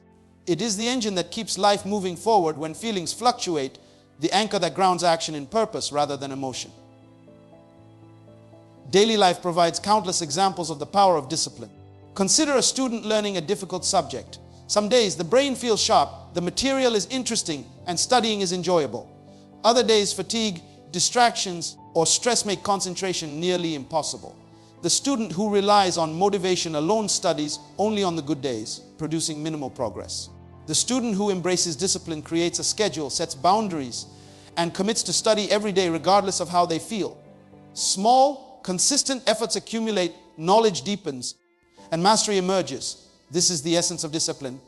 It is the engine that keeps life moving forward when feelings fluctuate, the anchor that grounds action in purpose rather than emotion. Daily life provides countless examples of the power of discipline. Consider a student learning a difficult subject. Some days the brain feels sharp, the material is interesting, and studying is enjoyable. Other days fatigue, distractions, or stress make concentration nearly impossible. The student who relies on motivation alone studies only on the good days, producing minimal progress. The student who embraces discipline creates a schedule, sets boundaries, and commits to study every day regardless of how they feel. Small, consistent efforts accumulate, knowledge deepens, and mastery emerges. This is the essence of discipline,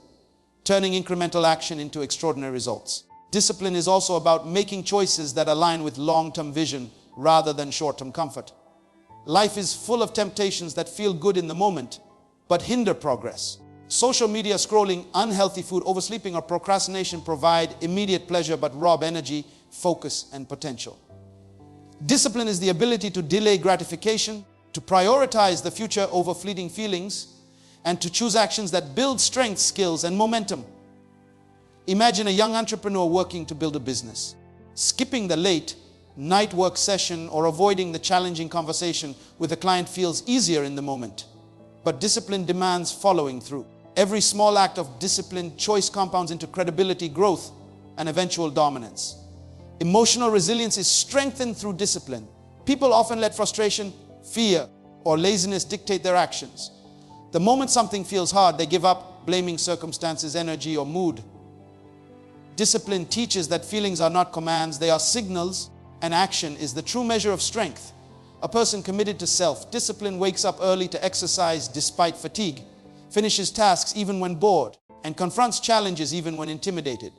turning incremental action into extraordinary results. Discipline is also about making choices that align with long-term vision rather than short-term comfort. Life is full of temptations that feel good in the moment, but hinder progress. Social media scrolling, unhealthy food, oversleeping, or procrastination provide immediate pleasure but rob energy, focus, and potential. Discipline is the ability to delay gratification, to prioritize the future over fleeting feelings, and to choose actions that build strength, skills, and momentum. Imagine a young entrepreneur working to build a business. Skipping the late night work session or avoiding the challenging conversation with a client feels easier in the moment. But discipline demands following through. Every small act of disciplined choice compounds into credibility, growth, and eventual dominance. Emotional resilience is strengthened through discipline. People often let frustration, fear, or laziness dictate their actions. The moment something feels hard, they give up, blaming circumstances, energy, or mood. Discipline teaches that feelings are not commands, they are signals, and action is the true measure of strength. A person committed to self-discipline wakes up early to exercise despite fatigue, finishes tasks even when bored, and confronts challenges even when intimidated.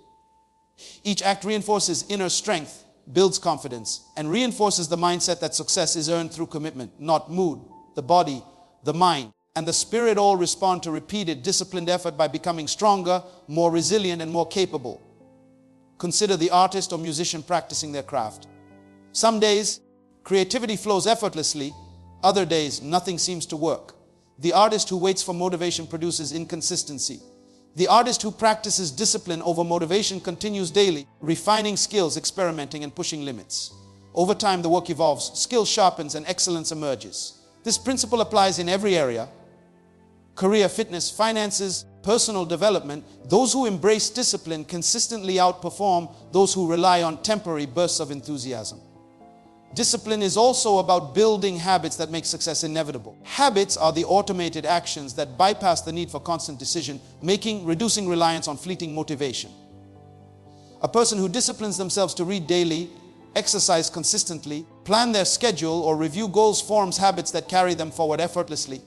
Each act reinforces inner strength, builds confidence, and reinforces the mindset that success is earned through commitment, not mood. The body, the mind, and the spirit all respond to repeated, disciplined effort by becoming stronger, more resilient, and more capable. Consider the artist or musician practicing their craft. Some days, creativity flows effortlessly. Other days, nothing seems to work. The artist who waits for motivation produces inconsistency. The artist who practices discipline over motivation continues daily, refining skills, experimenting, and pushing limits. Over time, the work evolves, skill sharpens, and excellence emerges. This principle applies in every area: career, fitness, finances, personal development. Those who embrace discipline consistently outperform those who rely on temporary bursts of enthusiasm. Discipline is also about building habits that make success inevitable. Habits are the automated actions that bypass the need for constant decision making, reducing reliance on fleeting motivation. A person who disciplines themselves to read daily, exercise consistently, plan their schedule, or review goals forms habits that carry them forward effortlessly.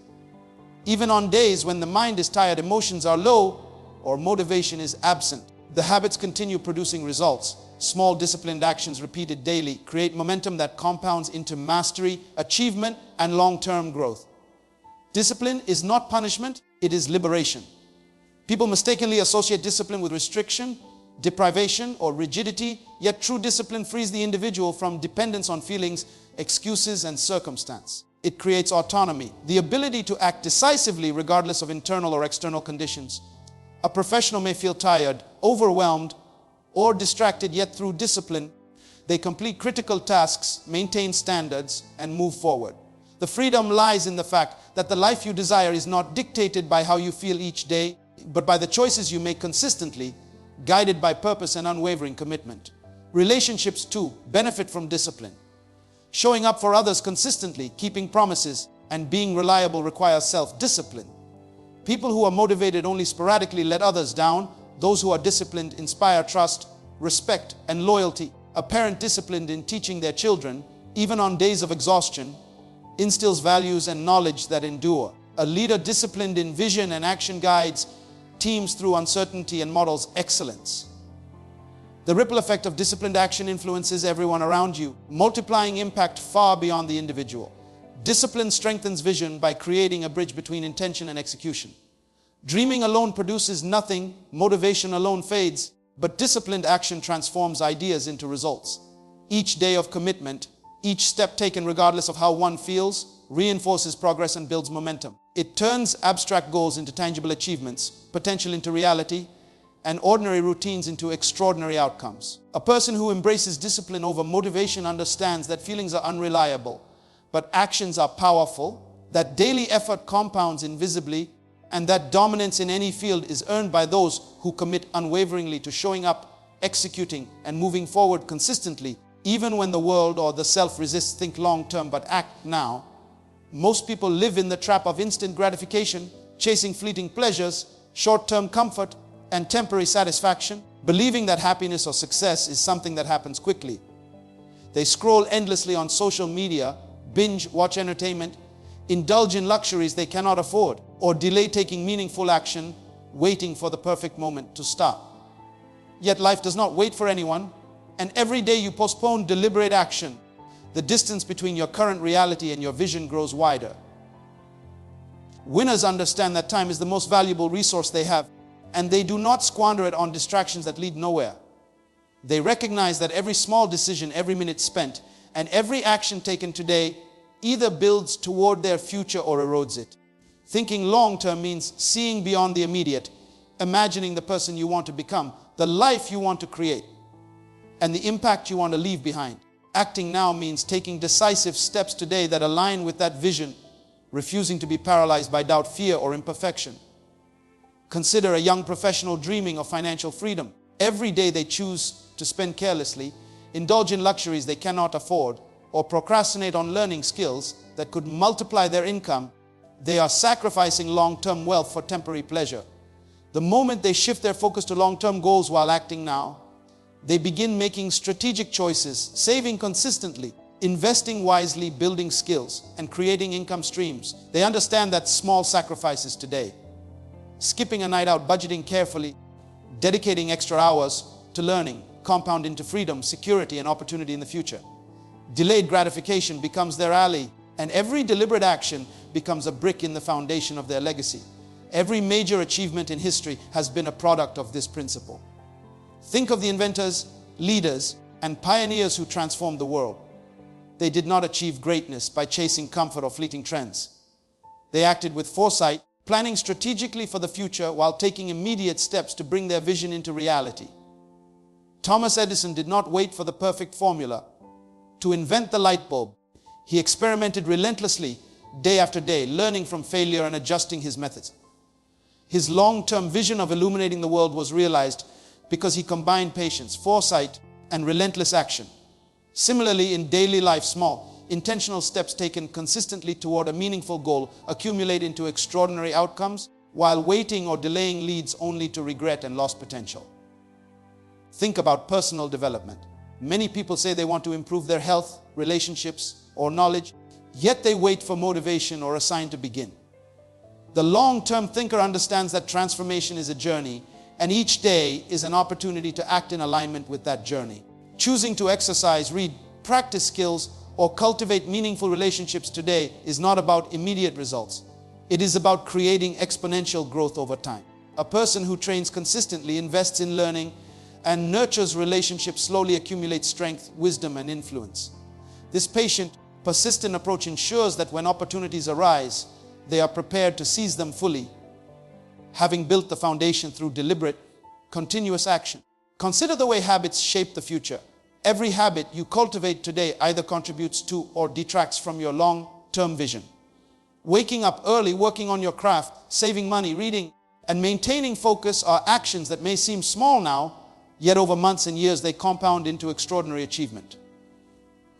Even on days when the mind is tired, emotions are low, or motivation is absent, the habits continue producing results. Small disciplined actions repeated daily create momentum that compounds into mastery, achievement, and long-term growth. Discipline is not punishment, it is liberation. People mistakenly associate discipline with restriction, deprivation, or rigidity, yet true discipline frees the individual from dependence on feelings, excuses, and circumstance. It creates autonomy, the ability to act decisively regardless of internal or external conditions. A professional may feel tired, overwhelmed, or distracted, yet through discipline, they complete critical tasks, maintain standards, and move forward. The freedom lies in the fact that the life you desire is not dictated by how you feel each day, but by the choices you make consistently, guided by purpose and unwavering commitment. Relationships, too, benefit from discipline. Showing up for others consistently, keeping promises, and being reliable requires self-discipline. People who are motivated only sporadically let others down. Those who are disciplined inspire trust, respect, and loyalty. A parent disciplined in teaching their children, even on days of exhaustion, instills values and knowledge that endure. A leader disciplined in vision and action guides teams through uncertainty and models excellence. The ripple effect of disciplined action influences everyone around you, multiplying impact far beyond the individual. Discipline strengthens vision by creating a bridge between intention and execution. Dreaming alone produces nothing, motivation alone fades, but disciplined action transforms ideas into results. Each day of commitment, each step taken regardless of how one feels, reinforces progress and builds momentum. It turns abstract goals into tangible achievements, potential into reality, and ordinary routines into extraordinary outcomes. A person who embraces discipline over motivation understands that feelings are unreliable, but actions are powerful, that daily effort compounds invisibly, and that dominance in any field is earned by those who commit unwaveringly to showing up, executing, and moving forward consistently, even when the world or the self resists. Think long-term but act now. Most people live in the trap of instant gratification, chasing fleeting pleasures, short-term comfort, and temporary satisfaction, believing that happiness or success is something that happens quickly. They scroll endlessly on social media, binge watch entertainment, indulge in luxuries they cannot afford, or delay taking meaningful action, waiting for the perfect moment to start. Yet life does not wait for anyone, and every day you postpone deliberate action, the distance between your current reality and your vision grows wider. Winners understand that time is the most valuable resource they have, and they do not squander it on distractions that lead nowhere. They recognize that every small decision, every minute spent, and every action taken today either builds toward their future or erodes it. Thinking long-term means seeing beyond the immediate, imagining the person you want to become, the life you want to create, and the impact you want to leave behind. Acting now means taking decisive steps today that align with that vision, refusing to be paralyzed by doubt, fear, or imperfection. Consider a young professional dreaming of financial freedom. Every day they choose to spend carelessly, indulge in luxuries they cannot afford, or procrastinate on learning skills that could multiply their income. They are sacrificing long-term wealth for temporary pleasure. The moment they shift their focus to long-term goals while acting now, they begin making strategic choices, saving consistently, investing wisely, building skills, and creating income streams. They understand that small sacrifices today, skipping a night out, budgeting carefully, dedicating extra hours to learning, compound into freedom, security, and opportunity in the future. Delayed gratification becomes their ally, and every deliberate action becomes a brick in the foundation of their legacy. Every major achievement in history has been a product of this principle. Think of the inventors, leaders, and pioneers who transformed the world. They did not achieve greatness by chasing comfort or fleeting trends. They acted with foresight, planning strategically for the future while taking immediate steps to bring their vision into reality. Thomas Edison did not wait for the perfect formula to invent the light bulb. He experimented relentlessly, day after day, learning from failure and adjusting his methods. His long-term vision of illuminating the world was realized because he combined patience, foresight, and relentless action. Similarly, in daily life, small, intentional steps taken consistently toward a meaningful goal accumulate into extraordinary outcomes, while waiting or delaying leads only to regret and lost potential. Think about personal development. Many people say they want to improve their health, relationships, or knowledge, yet they wait for motivation or a sign to begin. The long-term thinker understands that transformation is a journey, and each day is an opportunity to act in alignment with that journey. Choosing to exercise, read, practice skills, or cultivate meaningful relationships today is not about immediate results. It is about creating exponential growth over time. A person who trains consistently, invests in learning, and nurtures relationships slowly accumulates strength, wisdom, and influence. This patient, persistent approach ensures that when opportunities arise, they are prepared to seize them fully, having built the foundation through deliberate, continuous action. Consider the way habits shape the future. Every habit you cultivate today either contributes to or detracts from your long-term vision. Waking up early, working on your craft, saving money, reading, and maintaining focus are actions that may seem small now, yet over months and years they compound into extraordinary achievement.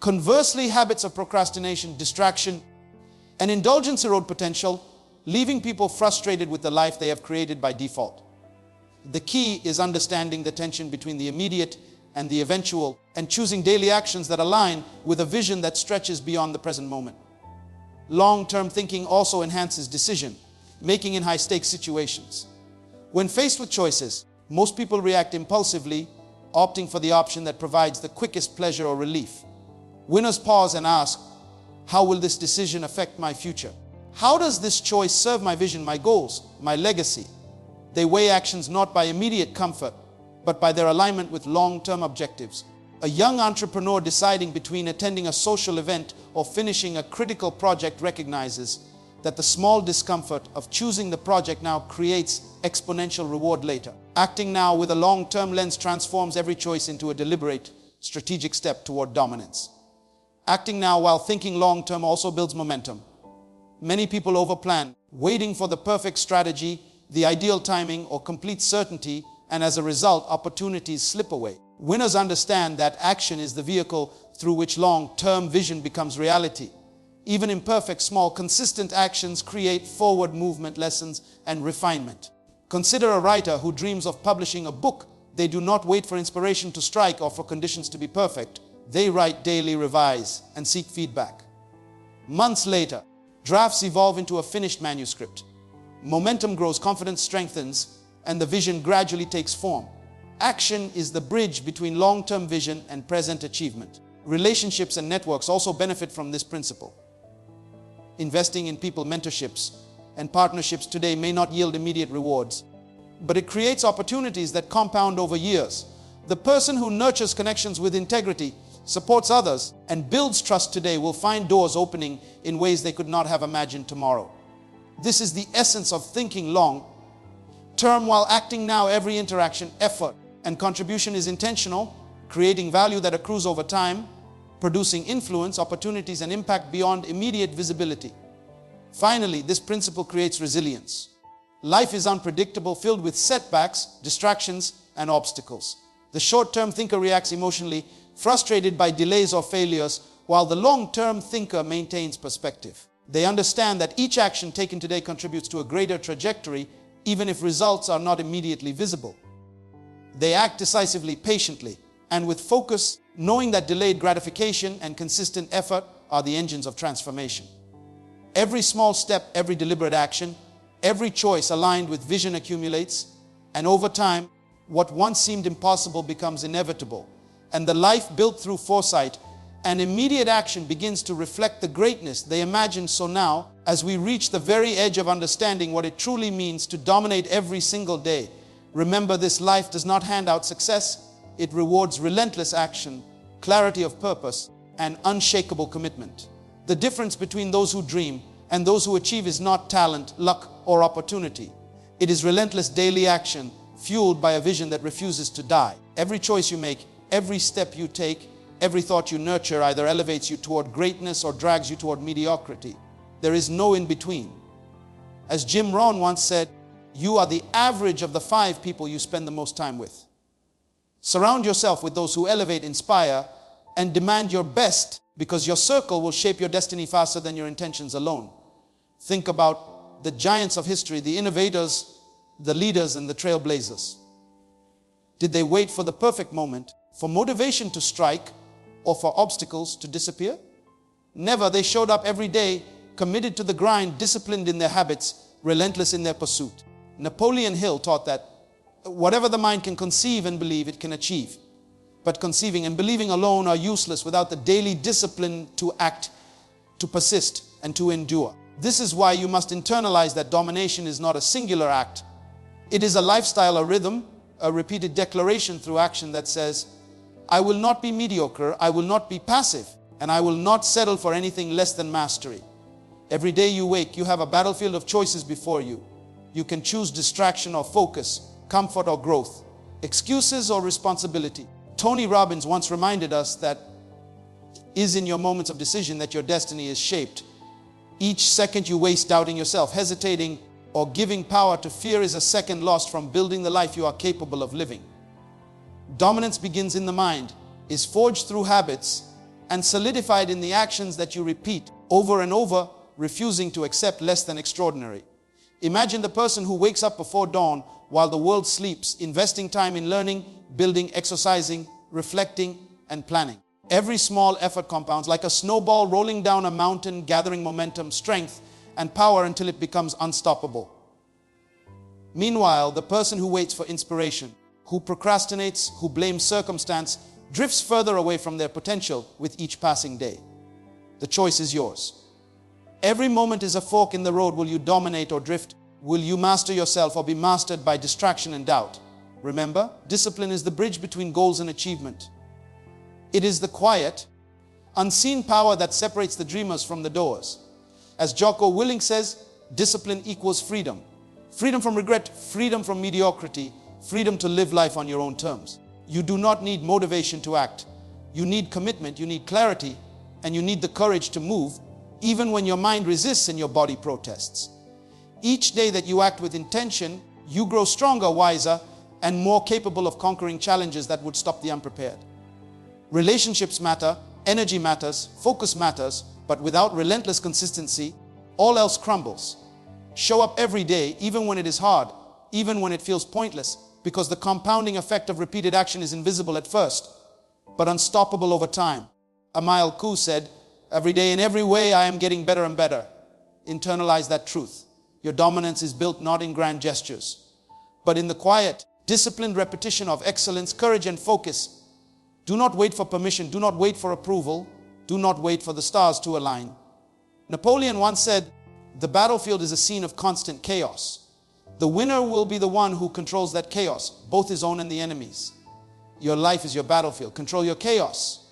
Conversely, habits of procrastination, distraction, and indulgence erode potential, leaving people frustrated with the life they have created by default. The key is understanding the tension between the immediate and the eventual, and choosing daily actions that align with a vision that stretches beyond the present moment. Long-term thinking also enhances decision making in high-stakes situations. When faced with choices, most people react impulsively, opting for the option that provides the quickest pleasure or relief. Winners pause and ask, how will this decision affect my future? How does this choice serve my vision, my goals, my legacy? They weigh actions not by immediate comfort, but by their alignment with long-term objectives. A young entrepreneur deciding between attending a social event or finishing a critical project recognizes that the small discomfort of choosing the project now creates exponential reward later. Acting now with a long-term lens transforms every choice into a deliberate, strategic step toward dominance. Acting now while thinking long-term also builds momentum. Many people overplan, waiting for the perfect strategy, the ideal timing, or complete certainty, and as a result, opportunities slip away. Winners understand that action is the vehicle through which long-term vision becomes reality. Even imperfect, small, consistent actions create forward movement, lessons, and refinement. Consider a writer who dreams of publishing a book. They do not wait for inspiration to strike or for conditions to be perfect. They write daily, revise, and seek feedback. Months later, drafts evolve into a finished manuscript. Momentum grows, confidence strengthens, and the vision gradually takes form. Action is the bridge between long-term vision and present achievement. Relationships and networks also benefit from this principle. Investing in people, mentorships, and partnerships today may not yield immediate rewards, but it creates opportunities that compound over years. The person who nurtures connections with integrity, supports others, and builds trust today will find doors opening in ways they could not have imagined tomorrow. This is the essence of thinking long-term while acting now. Every interaction, effort, and contribution is intentional, creating value that accrues over time, producing influence, opportunities, and impact beyond immediate visibility. Finally, this principle creates resilience. Life is unpredictable, filled with setbacks, distractions, and obstacles. The short-term thinker reacts emotionally, frustrated by delays or failures, while the long-term thinker maintains perspective. They understand that each action taken today contributes to a greater trajectory, even if results are not immediately visible. They act decisively, patiently, and with focus, knowing that delayed gratification and consistent effort are the engines of transformation. Every small step, every deliberate action, every choice aligned with vision accumulates, and over time, what once seemed impossible becomes inevitable, and the life built through foresight and immediate action begins to reflect the greatness they imagined. So now, as we reach the very edge of understanding what it truly means to dominate every single day, remember this: life does not hand out success. It rewards relentless action, clarity of purpose, and unshakable commitment. The difference between those who dream and those who achieve is not talent, luck, or opportunity. It is relentless daily action, fueled by a vision that refuses to die. Every choice you make, every step you take, every thought you nurture either elevates you toward greatness or drags you toward mediocrity. There is no in-between. As Jim Rohn once said, you are the average of the 5 people you spend the most time with. Surround yourself with those who elevate, inspire, and demand your best, because your circle will shape your destiny faster than your intentions alone. Think about the giants of history, the innovators, the leaders, and the trailblazers. Did they wait for the perfect moment, for motivation to strike or for obstacles to disappear? Never. They showed up every day, committed to the grind, disciplined in their habits, relentless in their pursuit. Napoleon Hill taught that whatever the mind can conceive and believe, it can achieve. But conceiving and believing alone are useless without the daily discipline to act, to persist, and to endure. This is why you must internalize that domination is not a singular act. It is a lifestyle, a rhythm, a repeated declaration through action that says, I will not be mediocre, I will not be passive, and I will not settle for anything less than mastery. Every day you wake, you have a battlefield of choices before you. You can choose distraction or focus, comfort or growth, excuses or responsibility. Tony Robbins once reminded us that it is in your moments of decision that your destiny is shaped. Each second you waste doubting yourself, hesitating, or giving power to fear is a second lost from building the life you are capable of living. Dominance begins in the mind, is forged through habits, and solidified in the actions that you repeat over and over, refusing to accept less than extraordinary. Imagine the person who wakes up before dawn while the world sleeps, investing time in learning, building, exercising, reflecting, and planning. Every small effort compounds like a snowball rolling down a mountain, gathering momentum, strength, and power until it becomes unstoppable. Meanwhile, the person who waits for inspiration, who procrastinates, who blames circumstance, drifts further away from their potential with each passing day. The choice is yours. Every moment is a fork in the road. Will you dominate or drift? Will you master yourself or be mastered by distraction and doubt? Remember, discipline is the bridge between goals and achievement. It is the quiet, unseen power that separates the dreamers from the doers. As Jocko Willink says, discipline equals freedom. Freedom from regret, freedom from mediocrity, freedom to live life on your own terms. You do not need motivation to act. You need commitment, you need clarity, and you need the courage to move, even when your mind resists and your body protests. Each day that you act with intention, you grow stronger, wiser, and more capable of conquering challenges that would stop the unprepared. Relationships matter, energy matters, focus matters, but without relentless consistency, all else crumbles. Show up every day, even when it is hard, even when it feels pointless, because the compounding effect of repeated action is invisible at first, but unstoppable over time. Emile Coué said, every day in every way I am getting better and better. Internalize that truth. Your dominance is built not in grand gestures, but in the quiet, disciplined repetition of excellence, courage, and focus. Do not wait for permission. Do not wait for approval. Do not wait for the stars to align. Napoleon once said, the battlefield is a scene of constant chaos. The winner will be the one who controls that chaos, both his own and the enemy's. Your life is your battlefield. Control your chaos.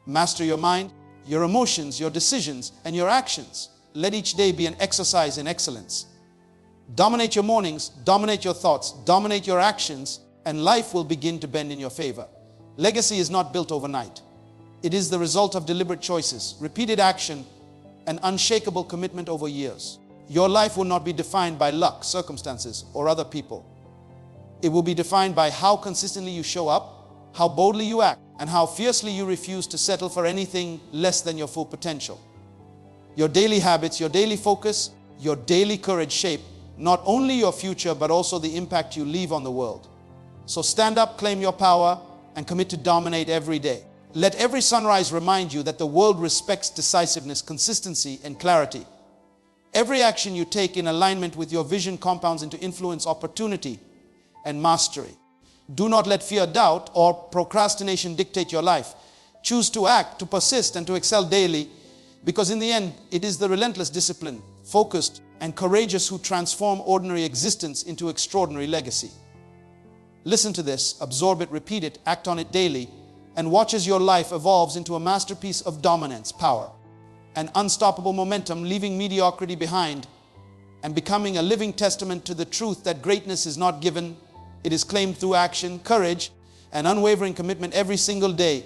Master your mind, your emotions, your decisions, and your actions. Let each day be an exercise in excellence. Dominate your mornings, dominate your thoughts, dominate your actions, and life will begin to bend in your favor. Legacy is not built overnight. It is the result of deliberate choices, repeated action, and unshakable commitment over years. Your life will not be defined by luck, circumstances, or other people. It will be defined by how consistently you show up, how boldly you act, and how fiercely you refuse to settle for anything less than your full potential. Your daily habits, your daily focus, your daily courage shape not only your future, but also the impact you leave on the world. So stand up, claim your power, and commit to dominate every day. Let every sunrise remind you that the world respects decisiveness, consistency, and clarity. Every action you take in alignment with your vision compounds into influence, opportunity, and mastery. Do not let fear, doubt, or procrastination dictate your life. Choose to act, to persist, and to excel daily, because in the end, it is the relentless discipline, focused, and courageous who transform ordinary existence into extraordinary legacy. Listen to this, absorb it, repeat it, act on it daily, and watch as your life evolves into a masterpiece of dominance, power, and unstoppable momentum, leaving mediocrity behind and becoming a living testament to the truth that greatness is not given, it is claimed through action, courage, and unwavering commitment every single day.